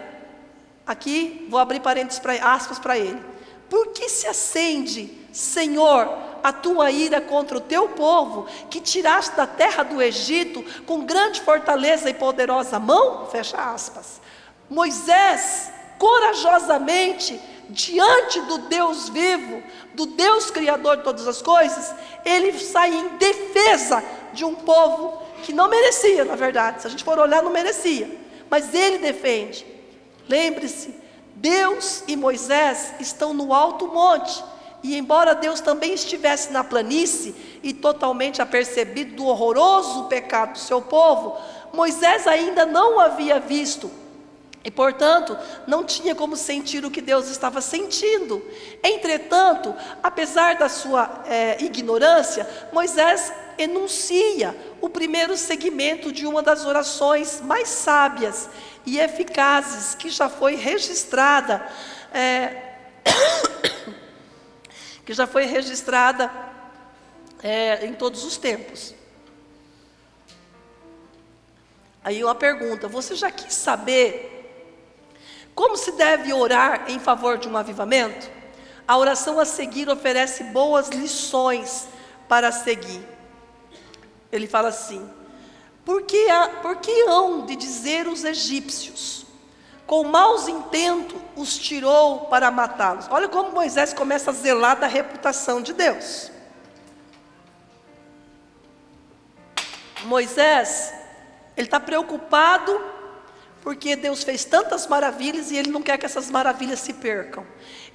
aqui vou abrir parênteses aspas para ele: por que se acende, Senhor, a tua ira contra o teu povo, que tiraste da terra do Egito, com grande fortaleza e poderosa mão? Fecha aspas. Moisés, corajosamente, diante do Deus vivo, do Deus Criador de todas as coisas, ele sai em defesa de um povo que não merecia, na verdade, se a gente for olhar, não merecia, mas ele defende. Lembre-se, Deus e Moisés estão no alto monte, e embora Deus também estivesse na planície, e totalmente apercebido do horroroso pecado do seu povo, Moisés ainda não o havia visto, e portanto, não tinha como sentir o que Deus estava sentindo. Entretanto, apesar da sua ignorância, Moisés enuncia o primeiro segmento de uma das orações mais sábias e eficazes que já foi registrada, em todos os tempos. Aí uma pergunta: você já quis saber como se deve orar em favor de um avivamento? A oração a seguir oferece boas lições para seguir. Ele fala assim: por que hão de dizer os egípcios, com maus intentos os tirou para matá-los? Olha como Moisés começa a zelar da reputação de Deus. Moisés, ele está preocupado porque Deus fez tantas maravilhas e ele não quer que essas maravilhas se percam.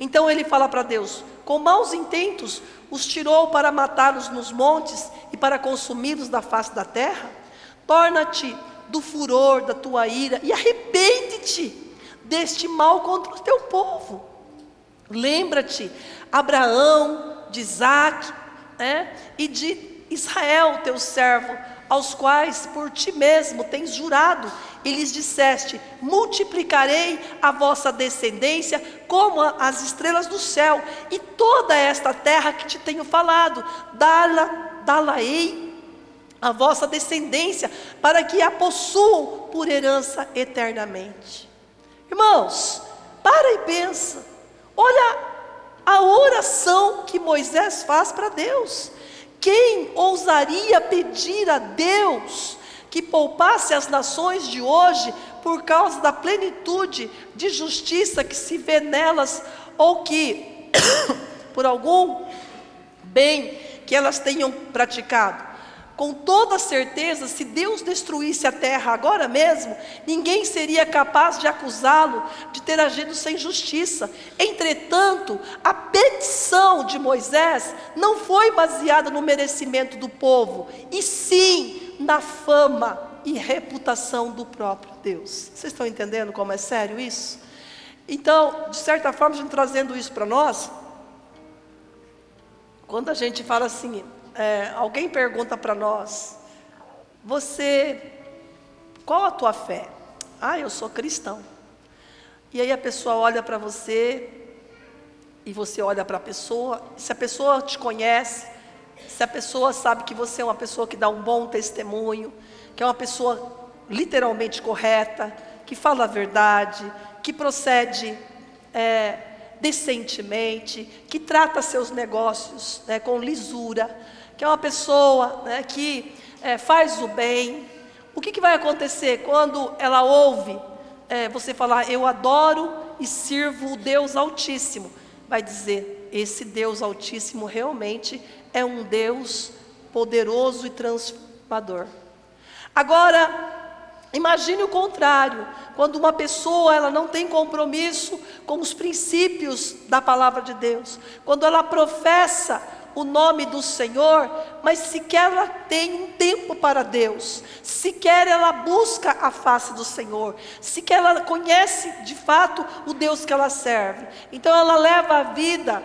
Então ele fala para Deus: com maus intentos os tirou para matá-los nos montes e para consumi-los da face da terra? Torna-te do furor da tua ira e arrepende-te deste mal contra o teu povo. Lembra-te, Abraão, de Isaque, e de Israel, teu servo, aos quais por ti mesmo tens jurado, e lhes disseste: multiplicarei a vossa descendência como as estrelas do céu, e toda esta terra que te tenho falado, dá-la-ei a vossa descendência, para que a possuam por herança eternamente. Irmãos, para e pensa, olha a oração que Moisés faz para Deus. Quem ousaria pedir a Deus que poupasse as nações de hoje por causa da plenitude de justiça que se vê nelas, ou que por algum bem que elas tenham praticado? Com toda certeza, se Deus destruísse a terra agora mesmo, ninguém seria capaz de acusá-lo de ter agido sem justiça. Entretanto, a petição de Moisés não foi baseada no merecimento do povo, e sim na fama e reputação do próprio Deus. Vocês estão entendendo como é sério isso? Então, de certa forma, a gente trazendo isso para nós, quando a gente fala assim, alguém pergunta para nós: qual a tua fé? Eu sou cristão. E aí a pessoa olha para você, e você olha para a pessoa. Se a pessoa te conhece, se a pessoa sabe que você é uma pessoa que dá um bom testemunho, que é uma pessoa literalmente correta, que fala a verdade, que procede decentemente, que trata seus negócios com lisura, que é uma pessoa que faz o bem, o que vai acontecer quando ela ouve você falar: eu adoro e sirvo o Deus Altíssimo? Vai dizer: esse Deus Altíssimo realmente é um Deus poderoso e transformador. Agora, imagine o contrário, quando uma pessoa ela não tem compromisso com os princípios da palavra de Deus, quando ela professa o nome do Senhor, mas sequer ela tem um tempo para Deus, sequer ela busca a face do Senhor, sequer ela conhece de fato o Deus que ela serve. Então ela leva a vida,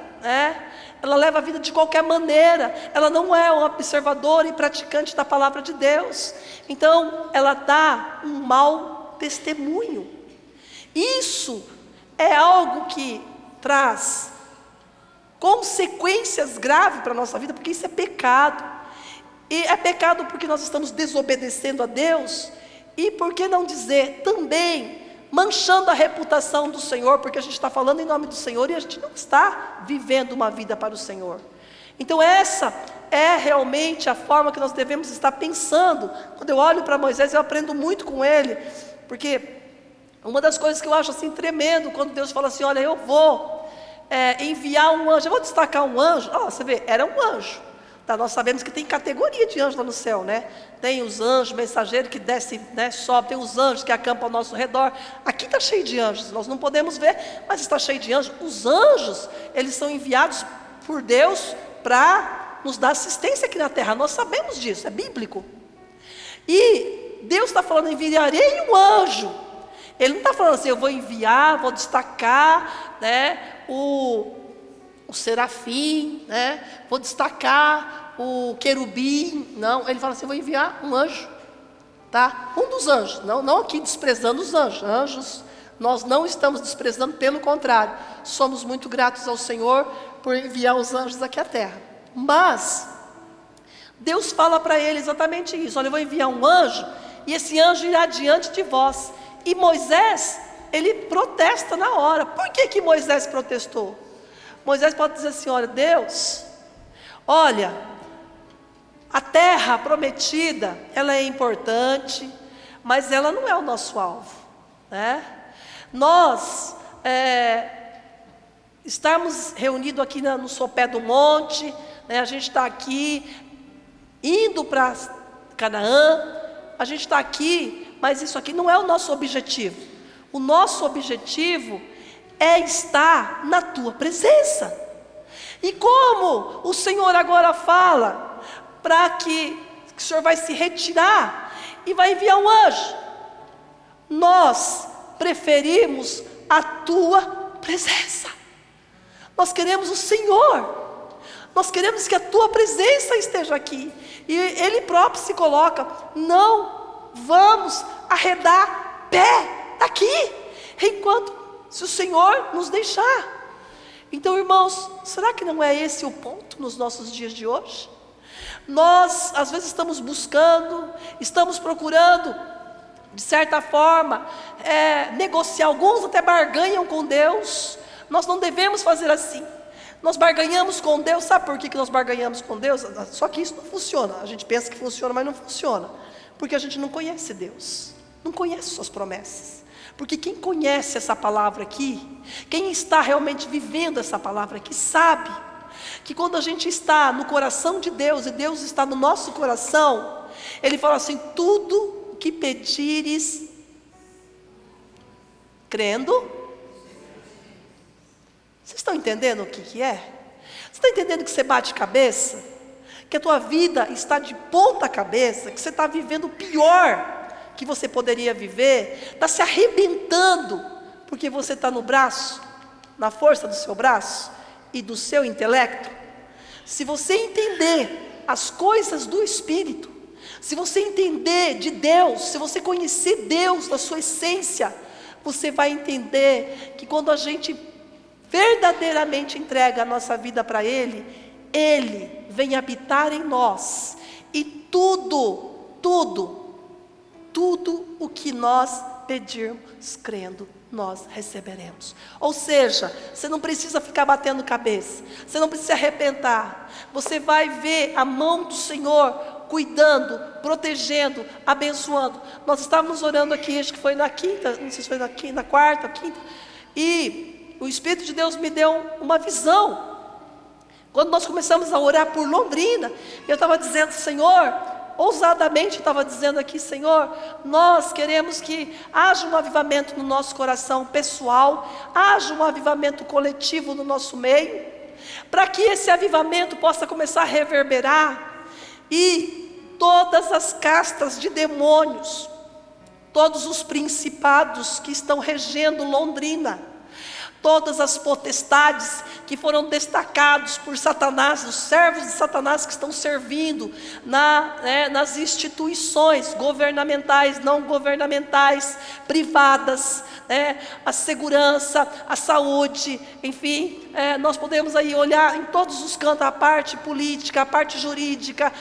ela leva a vida de qualquer maneira, ela não é uma observadora e praticante da palavra de Deus. Então ela dá um mau testemunho. Isso é algo que traz consequências graves para a nossa vida, porque isso é pecado. E é pecado porque nós estamos desobedecendo a Deus, e por que não dizer também manchando a reputação do Senhor, porque a gente está falando em nome do Senhor e a gente não está vivendo uma vida para o Senhor. Então essa é realmente a forma que nós devemos estar pensando. Quando eu olho para Moisés, eu aprendo muito com ele, porque uma das coisas que eu acho assim tremendo, quando Deus fala assim, olha, eu vou enviar um anjo, eu vou destacar um anjo. Você vê, era um anjo. Tá, nós sabemos que tem categoria de anjos lá no céu, né? Tem os anjos mensageiros que descem, né, sobe, tem os anjos que acampam ao nosso redor. Aqui está cheio de anjos, nós não podemos ver, mas está cheio de anjos. Os anjos, eles são enviados por Deus para nos dar assistência aqui na terra. Nós sabemos disso, é bíblico. E Deus está falando, enviarei um anjo. Ele não está falando assim, eu vou enviar, vou destacar, né, o serafim, né? Vou destacar o querubim. Não, ele fala assim, vou enviar um anjo, tá? Um dos anjos, não aqui desprezando os anjos. Anjos, nós não estamos desprezando, pelo contrário, somos muito gratos ao Senhor por enviar os anjos aqui à terra. Mas Deus fala para ele exatamente isso, olha, eu vou enviar um anjo, e esse anjo irá diante de vós. E Moisés, ele protesta na hora. Por que Moisés protestou? Moisés pode dizer assim, olha, Deus, olha, a terra prometida, ela é importante, mas ela não é o nosso alvo, né? Nós estamos reunidos aqui no sopé do monte, né? A gente está aqui, indo para Canaã, a gente está aqui, mas isso aqui não é o nosso objetivo. O nosso objetivo é estar na tua presença. E como o Senhor agora fala para que o Senhor vai se retirar e vai enviar um anjo, nós preferimos a tua presença. Nós queremos o Senhor, nós queremos que a tua presença esteja aqui. E Ele próprio se coloca, não vamos arredar pé daqui, enquanto se o Senhor nos deixar. Então, irmãos, será que não é esse o ponto nos nossos dias de hoje? Nós, às vezes, estamos buscando, estamos procurando, de certa forma, negociar. Alguns até barganham com Deus. Nós não devemos fazer assim. Nós barganhamos com Deus. Sabe por que nós barganhamos com Deus? Só que isso não funciona. A gente pensa que funciona, mas não funciona. Porque a gente não conhece Deus, não conhece suas promessas. Porque quem conhece essa palavra aqui, quem está realmente vivendo essa palavra aqui, sabe que quando a gente está no coração de Deus, e Deus está no nosso coração, Ele fala assim, tudo o que pedires, crendo. Vocês estão entendendo o que é? Você está entendendo que você bate cabeça? Que a tua vida está de ponta cabeça, que você está vivendo o pior que você poderia viver, está se arrebentando, porque você está no braço, na força do seu braço e do seu intelecto. Se você entender as coisas do Espírito, se você entender de Deus, se você conhecer Deus na sua essência, você vai entender que quando a gente verdadeiramente entrega a nossa vida para Ele, Ele vem habitar em nós, e tudo o que nós pedirmos, crendo, nós receberemos. Ou seja, você não precisa ficar batendo cabeça, você não precisa se arrepentar, você vai ver a mão do Senhor cuidando, protegendo, abençoando. Nós estávamos orando aqui, acho que foi na quinta, não sei se foi na quarta, quinta, e o Espírito de Deus me deu uma visão. Quando nós começamos a orar por Londrina, eu estava dizendo, Senhor, ousadamente estava dizendo aqui, Senhor, nós queremos que haja um avivamento no nosso coração pessoal, haja um avivamento coletivo no nosso meio, para que esse avivamento possa começar a reverberar, e todas as castas de demônios, todos os principados que estão regendo Londrina, todas as potestades que foram destacados por Satanás, os servos de Satanás que estão servindo nas instituições governamentais, não governamentais, privadas, a segurança, a saúde, enfim, nós podemos aí olhar em todos os cantos, a parte política, a parte jurídica,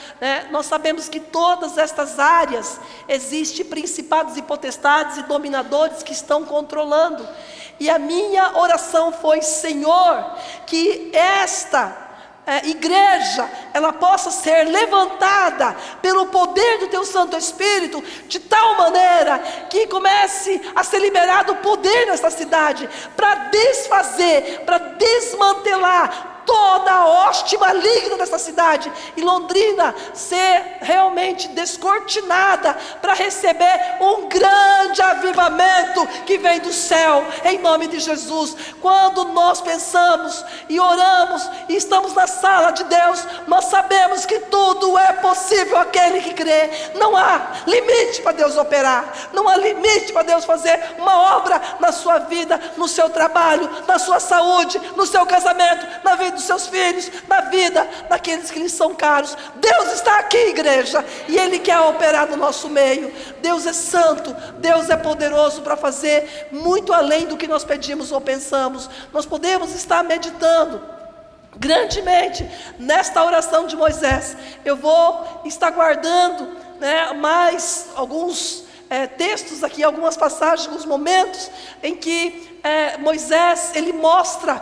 nós sabemos que todas estas áreas existem principados e potestades e dominadores que estão controlando. E a minha oração foi, Senhor, que esta igreja, ela possa ser levantada pelo poder do teu Santo Espírito, de tal maneira que comece a ser liberado o poder nessa cidade, para desfazer, para desmantelar toda a hoste maligna dessa cidade, e Londrina ser realmente descortinada para receber um grande avivamento que vem do céu, em nome de Jesus. Quando nós pensamos e oramos e estamos na sala de Deus, nós sabemos que tudo é possível àquele que crê. Não há limite para Deus operar, não há limite para Deus fazer uma obra na sua vida, no seu trabalho, na sua saúde, no seu casamento, na vida dos seus filhos, na vida daqueles que lhes são caros. Deus está aqui, igreja, e Ele quer operar no nosso meio. Deus é santo, Deus é poderoso para fazer muito além do que nós pedimos ou pensamos. Nós podemos estar meditando grandemente nesta oração de Moisés. Eu vou estar guardando, mais alguns textos aqui, algumas passagens, alguns momentos em que Moisés, ele mostra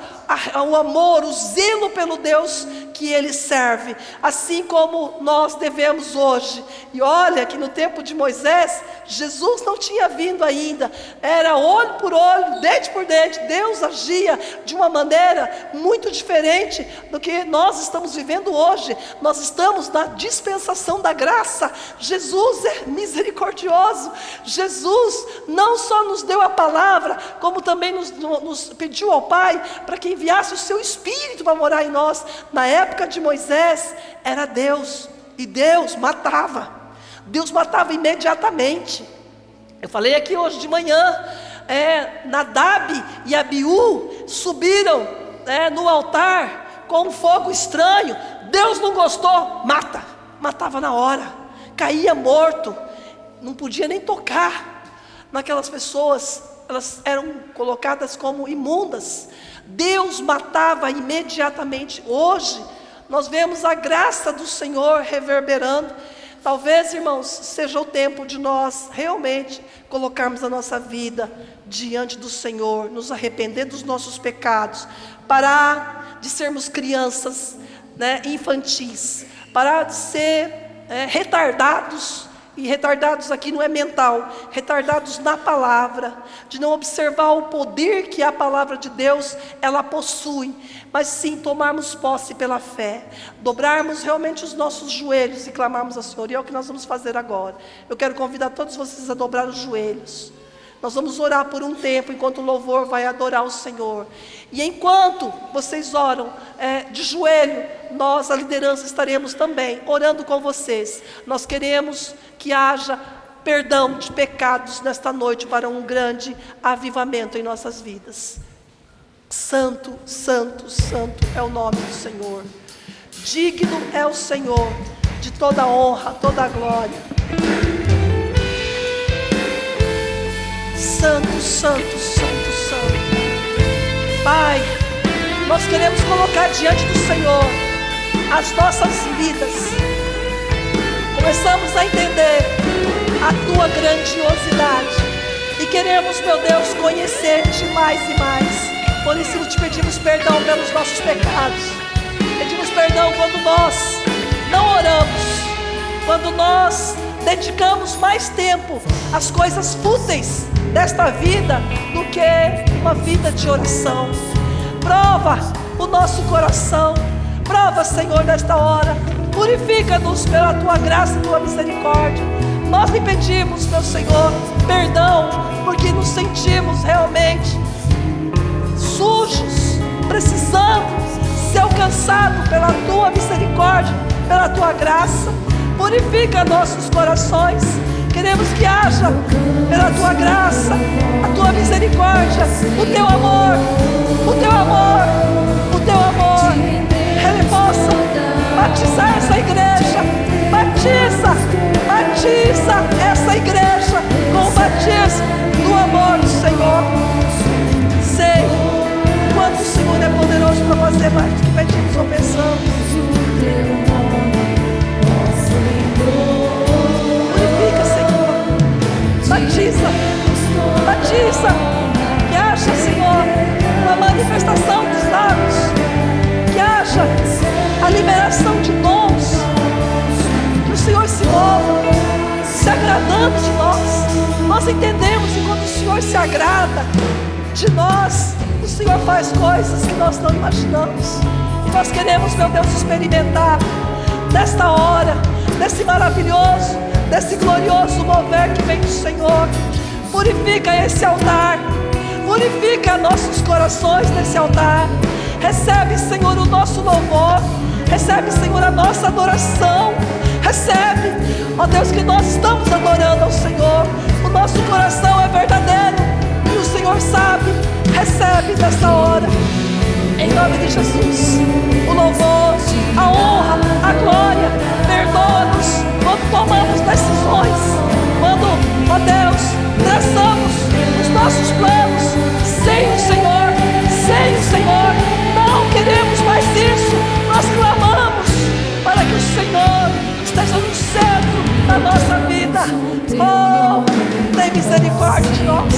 o amor, o zelo pelo Deus que ele serve, assim como nós devemos hoje. E olha que no tempo de Moisés, Jesus não tinha vindo ainda, era olho por olho, dente por dente. Deus agia de uma maneira muito diferente do que nós estamos vivendo hoje. Nós estamos na dispensação da graça. Jesus é misericordioso. Jesus não só nos deu a palavra, como também nos pediu ao Pai para que enviasse o seu Espírito para morar em nós. Na época de Moisés era Deus, e Deus matava imediatamente. Eu falei aqui hoje de manhã, Nadab e Abiú subiram no altar com um fogo estranho. Deus não gostou, matava na hora, caía morto, não podia nem tocar naquelas pessoas, elas eram colocadas como imundas. Deus matava imediatamente. Hoje nós vemos a graça do Senhor reverberando. Talvez, irmãos, seja o tempo de nós realmente colocarmos a nossa vida diante do Senhor, nos arrepender dos nossos pecados, parar de sermos crianças, infantis, parar de ser retardados. E retardados aqui não é mental, retardados na palavra, de não observar o poder que a palavra de Deus ela possui, mas sim tomarmos posse pela fé, dobrarmos realmente os nossos joelhos e clamarmos ao Senhor. E é o que nós vamos fazer agora. Eu quero convidar todos vocês a dobrar os joelhos. Nós vamos orar por um tempo, enquanto o louvor vai adorar o Senhor. E enquanto vocês oram de joelho, nós, a liderança, estaremos também orando com vocês. Nós queremos que haja perdão de pecados nesta noite para um grande avivamento em nossas vidas. Santo, santo, santo é o nome do Senhor. Digno é o Senhor de toda honra, toda glória. Santo, santo, santo, santo. Pai, nós queremos colocar diante do Senhor as nossas vidas. Começamos a entender a Tua grandiosidade e queremos, meu Deus, conhecer-te mais e mais. Por isso te pedimos perdão pelos nossos pecados. Pedimos perdão quando nós não oramos, quando nós dedicamos mais tempo às coisas fúteis desta vida do que uma vida de oração. Prova o nosso coração, prova, Senhor, nesta hora, purifica-nos pela Tua graça e Tua misericórdia. Nós lhe pedimos, meu Senhor, perdão, porque nos sentimos realmente sujos, precisamos ser alcançados pela Tua misericórdia, pela Tua graça. Purifica nossos corações. Queremos que haja, pela Tua graça, a Tua misericórdia, o Teu amor, o Teu amor, o Teu amor. Ele possa batizar essa igreja. Batiza essa igreja com o batismo do amor do Senhor. Sei quanto o Senhor é poderoso para fazer mais do que pedimos ou pensamos. Purifica, Senhor. Batiza. Que haja, Senhor, nós entendemos que quando o Senhor se agrada de nós, o Senhor faz coisas que nós não imaginamos. E nós queremos, meu Deus, experimentar desta hora, desse maravilhoso, desse glorioso mover que vem do Senhor. Purifica esse altar, purifica nossos corações nesse altar. Recebe, Senhor, o nosso louvor, recebe, Senhor, a nossa adoração. Recebe, ó Deus, que nós estamos adorando ao Senhor. O nosso coração é verdadeiro e o Senhor sabe. Recebe nesta hora, em nome de Jesus, o louvor, a honra, a glória. Perdoa-nos quando tomamos decisões, quando, ó Deus, traçamos os nossos planos sem o Senhor, sem o Senhor. Não queremos mais isso. Nós clamamos para que o Senhor esteja no centro da nossa vida. Oh, tem misericórdia de nós,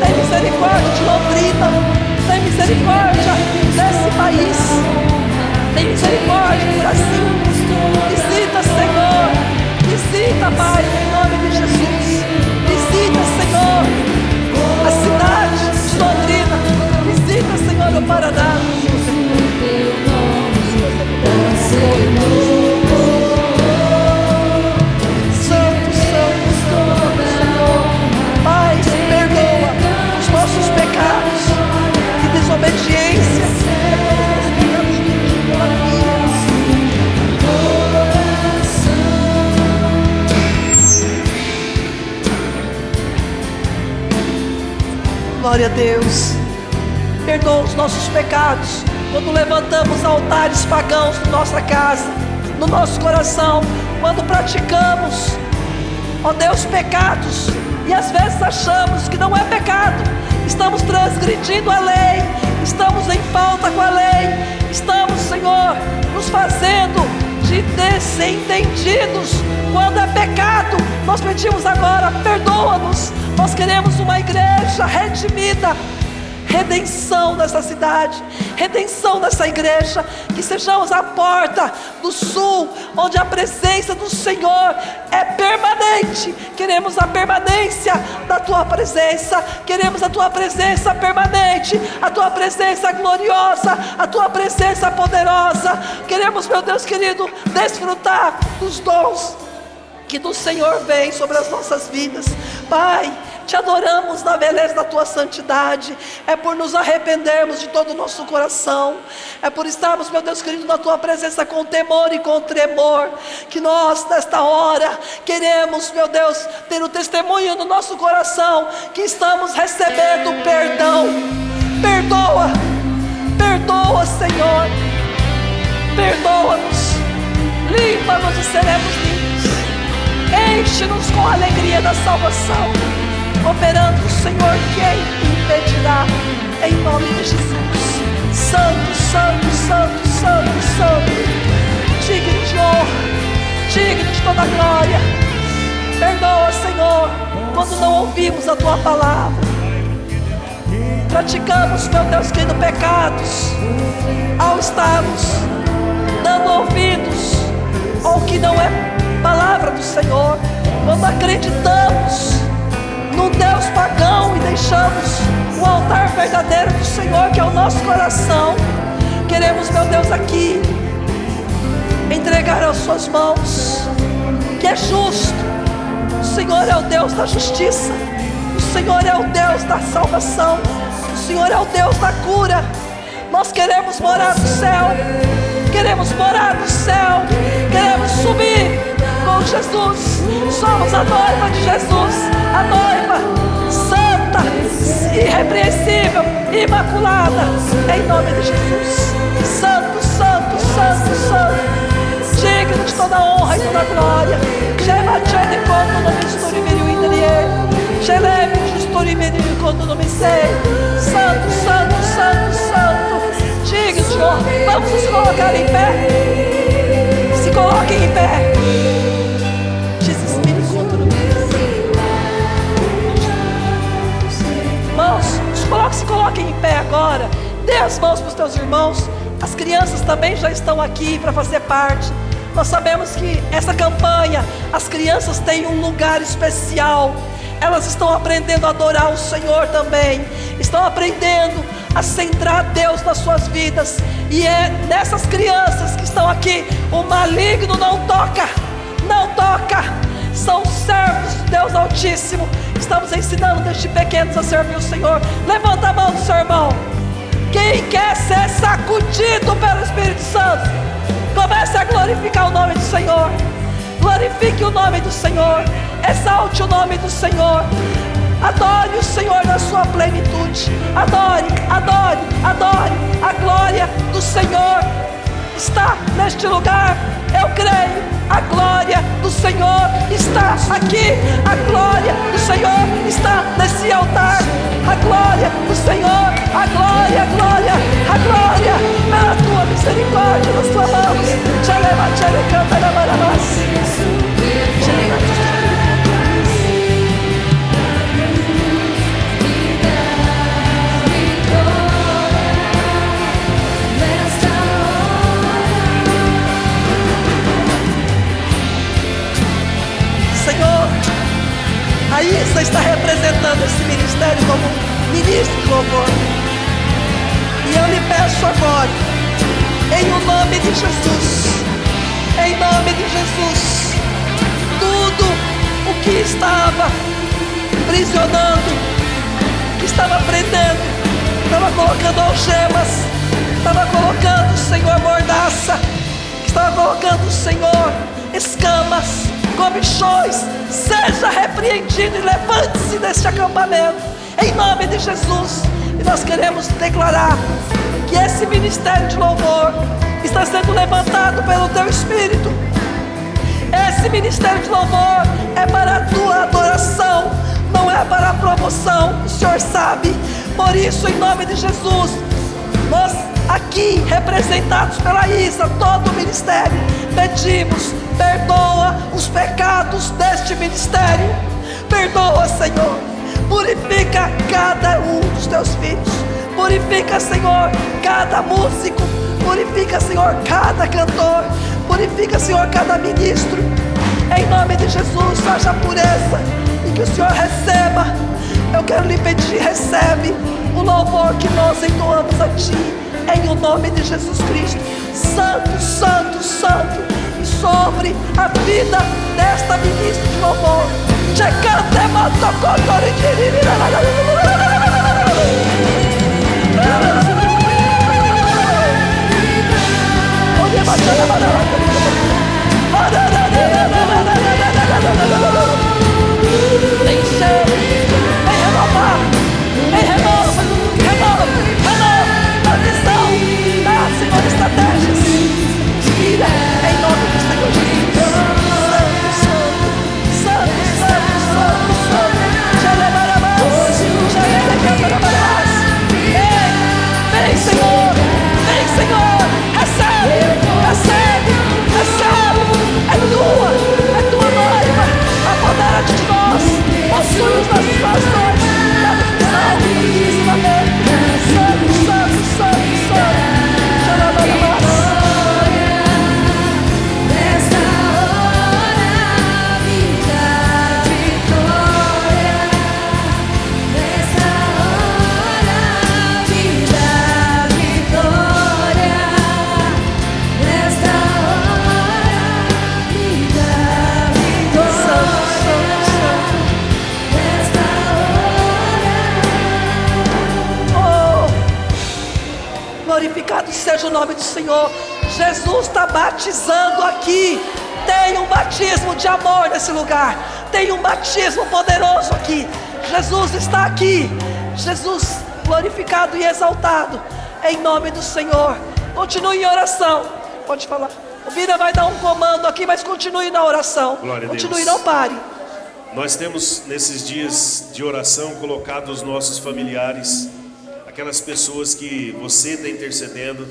tem misericórdia de Londrina, tem misericórdia desse país, tem misericórdia do Brasil. Visita, Senhor, visita, Pai, em nome de Jesus. Visita, Senhor, a cidade de Londrina. Visita, Senhor, o Paraná. Santo, Santo, Santo, Senhor. Pai, perdoa os nossos pecados de desobediência. Glória a Deus. Perdoa os nossos pecados quando levantamos altares pagãos na nossa casa, no nosso coração, quando praticamos, ó Deus, pecados, e às vezes achamos que não é pecado, estamos transgredindo a lei, estamos em falta com a lei, estamos, Senhor, nos fazendo de desentendidos quando é pecado. Nós pedimos agora, perdoa-nos. Nós queremos uma igreja redimida, redenção nessa cidade, redenção nessa igreja, que sejamos a porta do sul, onde a presença do Senhor é permanente. Queremos a permanência da Tua presença, queremos a Tua presença permanente, a Tua presença gloriosa, a Tua presença poderosa. Queremos, meu Deus querido, desfrutar dos dons que do Senhor vem sobre as nossas vidas. Pai, te adoramos na beleza da Tua santidade. É por nos arrependermos de todo o nosso coração, é por estarmos, meu Deus querido, na Tua presença com temor e com tremor, que nós nesta hora queremos, meu Deus, ter o testemunho no nosso coração que estamos recebendo perdão. Perdoa, perdoa, Senhor, perdoa-nos, limpa-nos e seremos limpos. Enche-nos com a alegria da salvação, operando o Senhor, quem impedirá, em nome de Jesus. Santo, Santo, Santo, Santo, Santo, digno de honra, digno de toda glória. Perdoa, Senhor, quando não ouvimos a Tua palavra, praticamos, meu Deus querido, pecados ao estarmos dando ouvidos ao que não é palavra do Senhor, quando acreditamos num Deus pagão e deixamos o altar verdadeiro do Senhor, que é o nosso coração. Queremos, meu Deus, aqui entregar às Suas mãos, que é justo. O Senhor é o Deus da justiça, o Senhor é o Deus da salvação, o Senhor é o Deus da cura. Nós queremos morar no céu, queremos morar no céu, queremos subir com Jesus. Somos a noiva de Jesus, a noiva santa, irrepreensível, imaculada, em nome de Jesus. Santo, Santo, Santo, Santo, digno de toda honra e toda glória. Gemachene quando não me estou me Gelebe justori menino quando não me sei. Santo, Santo, Santo, Santo, digno de honra. Vamos nos colocar em pé. Se coloquem em pé. Irmãos, se coloquem em pé agora. Dê as mãos para os teus irmãos. As crianças também já estão aqui para fazer parte. Nós sabemos que essa campanha, as crianças têm um lugar especial. elas estão aprendendo a adorar o Senhor também, estão aprendendo a centrar Deus nas suas vidas. E é nessas crianças que estão aqui, o maligno não toca, não toca. São servos de Deus Altíssimo. Estamos ensinando desde pequenos a servir o Senhor. Levanta a mão do seu irmão. Quem quer ser sacudido pelo Espírito Santo, comece a glorificar o nome do Senhor. Glorifique o nome do Senhor, exalte o nome do Senhor. Adore o Senhor na sua plenitude. Adore, adore, adore. A glória do Senhor está neste lugar. Eu creio, a glória do Senhor está aqui. A glória do Senhor está nesse altar. A glória do Senhor, a glória, a glória, a glória. Pela tua misericórdia nas tuas mãos. Te leva, te recanta na marabás. A Isa está representando esse ministério como ministro de louvor. E eu lhe peço agora, em o nome de Jesus, em nome de Jesus, tudo o que estava aprisionando, que estava prendendo, estava colocando algemas, estava colocando, Senhor, mordaça, estava colocando, Senhor, escamas, comichões, seja repreendido e levante-se deste acampamento, em nome de Jesus. E nós queremos declarar que esse ministério de louvor está sendo levantado pelo teu Espírito. Esse ministério de louvor é para a tua adoração, não é para a promoção, o Senhor sabe. Por isso, em nome de Jesus, nós aqui, representados pela Isa, todo o ministério, pedimos, perdoa os pecados deste ministério. Perdoa, Senhor. Purifica cada um dos teus filhos. Purifica, Senhor, cada músico. Purifica, Senhor, cada cantor. Purifica, Senhor, cada ministro. Em nome de Jesus, haja pureza e que o Senhor receba. Eu quero lhe pedir, recebe o louvor que nós entoamos a Ti, em o nome de Jesus Cristo. Santo, santo, santo. E sobre a vida desta ministra de louvor, te cante matocotori vem cheio, vem renovar, vem renova, renova, renova a visão, dá, Senhor, estratégias, tira, em nome do Senhor Jesus. Santo, santo, santo, santo, santo, já levará mais, já levará mais. Vem, Senhor, vem, Senhor, recebe, recebe, recebe, é tua noiva, apodera-te de nós, possui os nossos corações, dá-nos visão, ensinamento, santo, santo, santo, santo, já levará mais. Glorificado seja o nome do Senhor. Jesus está batizando aqui. Tem um batismo de amor nesse lugar. Tem um batismo poderoso aqui. Jesus está aqui. Jesus glorificado e exaltado em nome do Senhor. Continue em oração. Pode falar. O Bira vai dar um comando aqui, mas continue na oração. Glória a continue, Deus. não pare. Nós temos nesses dias de oração colocado os nossos familiares, aquelas pessoas que você está intercedendo.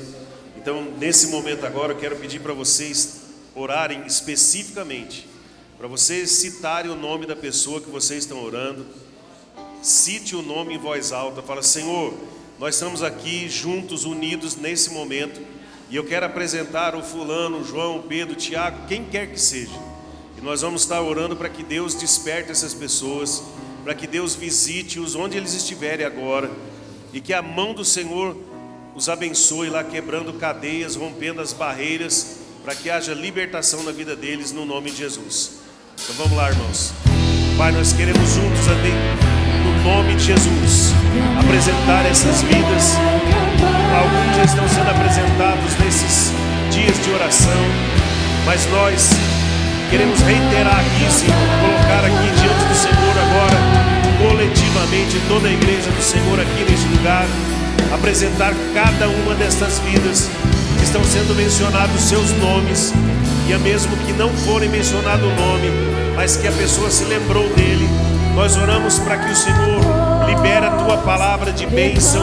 Então, nesse momento agora, eu quero pedir para vocês orarem especificamente, para vocês citarem o nome da pessoa que vocês estão orando. Cite o nome em voz alta. Fala: Senhor, nós estamos aqui juntos, unidos nesse momento, e eu quero apresentar o fulano, o João, o Pedro, o Tiago, quem quer que seja. E nós vamos estar orando para que Deus desperte essas pessoas, para que Deus visite-os onde eles estiverem agora, e que a mão do Senhor os abençoe lá, quebrando cadeias, rompendo as barreiras, para que haja libertação na vida deles, no nome de Jesus. Então vamos lá, irmãos. Pai, nós queremos juntos, no nome de Jesus, apresentar essas vidas. Alguns já estão sendo apresentados nesses dias de oração, mas nós queremos reiterar aqui, Senhor, colocar aqui diante do Senhor agora, coletivamente, toda a igreja do Senhor aqui neste lugar, apresentar cada uma destas vidas que estão sendo mencionados os seus nomes, e é mesmo que não forem mencionado o nome, mas que a pessoa se lembrou dele, nós oramos para que o Senhor libere a tua palavra de bênção,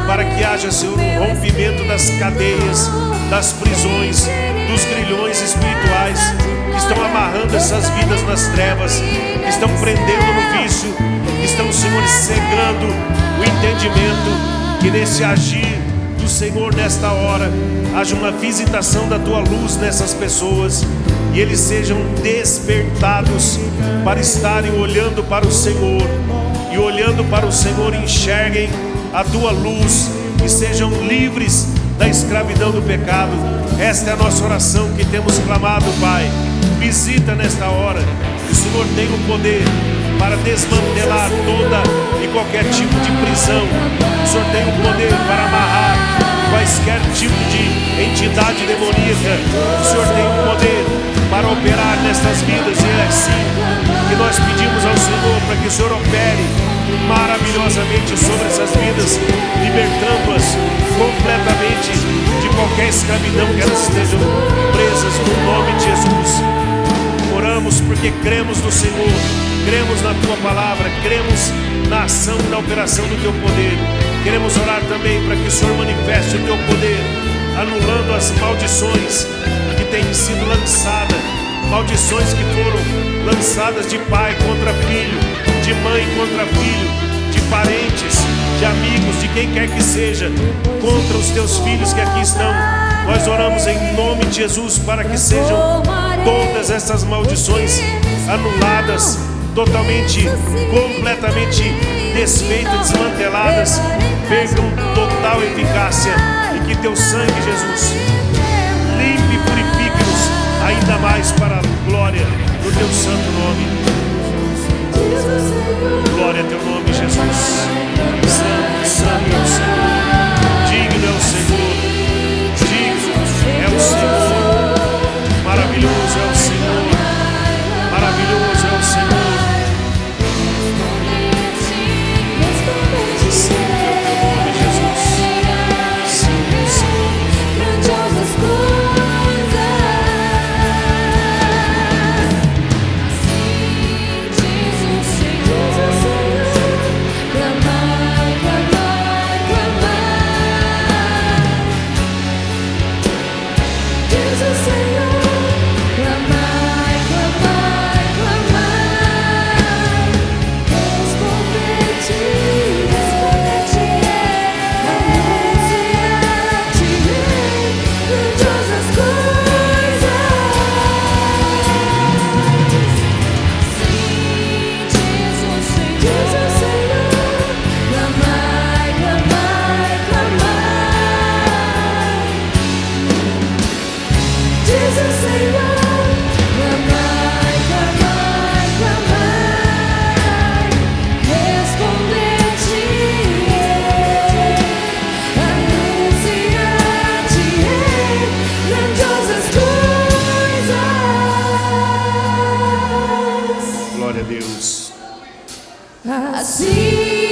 para que haja, Senhor, um rompimento das cadeias, das prisões, dos grilhões espirituais que estão amarrando essas vidas nas trevas, que estão prendendo no vício, que estão, Senhor, cegando o entendimento. Que nesse agir do Senhor nesta hora haja uma visitação da tua luz nessas pessoas, e eles sejam despertados para estarem olhando para o Senhor, e olhando para o Senhor enxerguem a tua luz e sejam livres da escravidão do pecado. Esta é a nossa oração que temos clamado, Pai. Visita nesta hora. O Senhor tem o poder para desmantelar toda e qualquer tipo de prisão. O Senhor tem o poder para amarrar quaisquer tipo de entidade demoníaca. O Senhor tem o poder para operar nestas vidas, e é assim que nós pedimos ao Senhor para que o Senhor opere maravilhosamente sobre essas vidas, libertando-as completamente de qualquer escravidão que elas estejam presas, no nome de Jesus. Oramos porque cremos no Senhor, cremos na tua palavra, cremos na ação e na operação do teu poder. Queremos orar também para que o Senhor manifeste o teu poder, anulando as maldições que têm sido lançadas, maldições que foram lançadas de pai contra filho, de mãe contra filho, de parentes, de amigos, de quem quer que seja, contra os teus filhos que aqui estão. Nós oramos em nome de Jesus para que sejam todas essas maldições anuladas, totalmente, completamente desfeitas, desmanteladas, percam total eficácia, e que teu sangue, Jesus, limpe e purifique-nos ainda mais para a glória do teu santo nome. Glória a teu nome, Jesus. Santo, santo é o Senhor, digno é o Senhor, digno é o Senhor, maravilhoso é o Senhor, maravilhoso é o Senhor. Santo é o teu nome, Jesus. Santo, Senhor. Grandiosas coisas, assim diz o Senhor. Clamai, clamai, clamai, diz o Senhor. Clamai, clamai, clamai, responder-te-ei, anunciar-te-ei grandiosas coisas. Assim diz o Senhor. Clamai, clamai, clamai, diz o Senhor. Clamai, clamai, clamai, responder-te-ei, anunciar-te-ei grandiosas coisas. Glória a Deus. Assim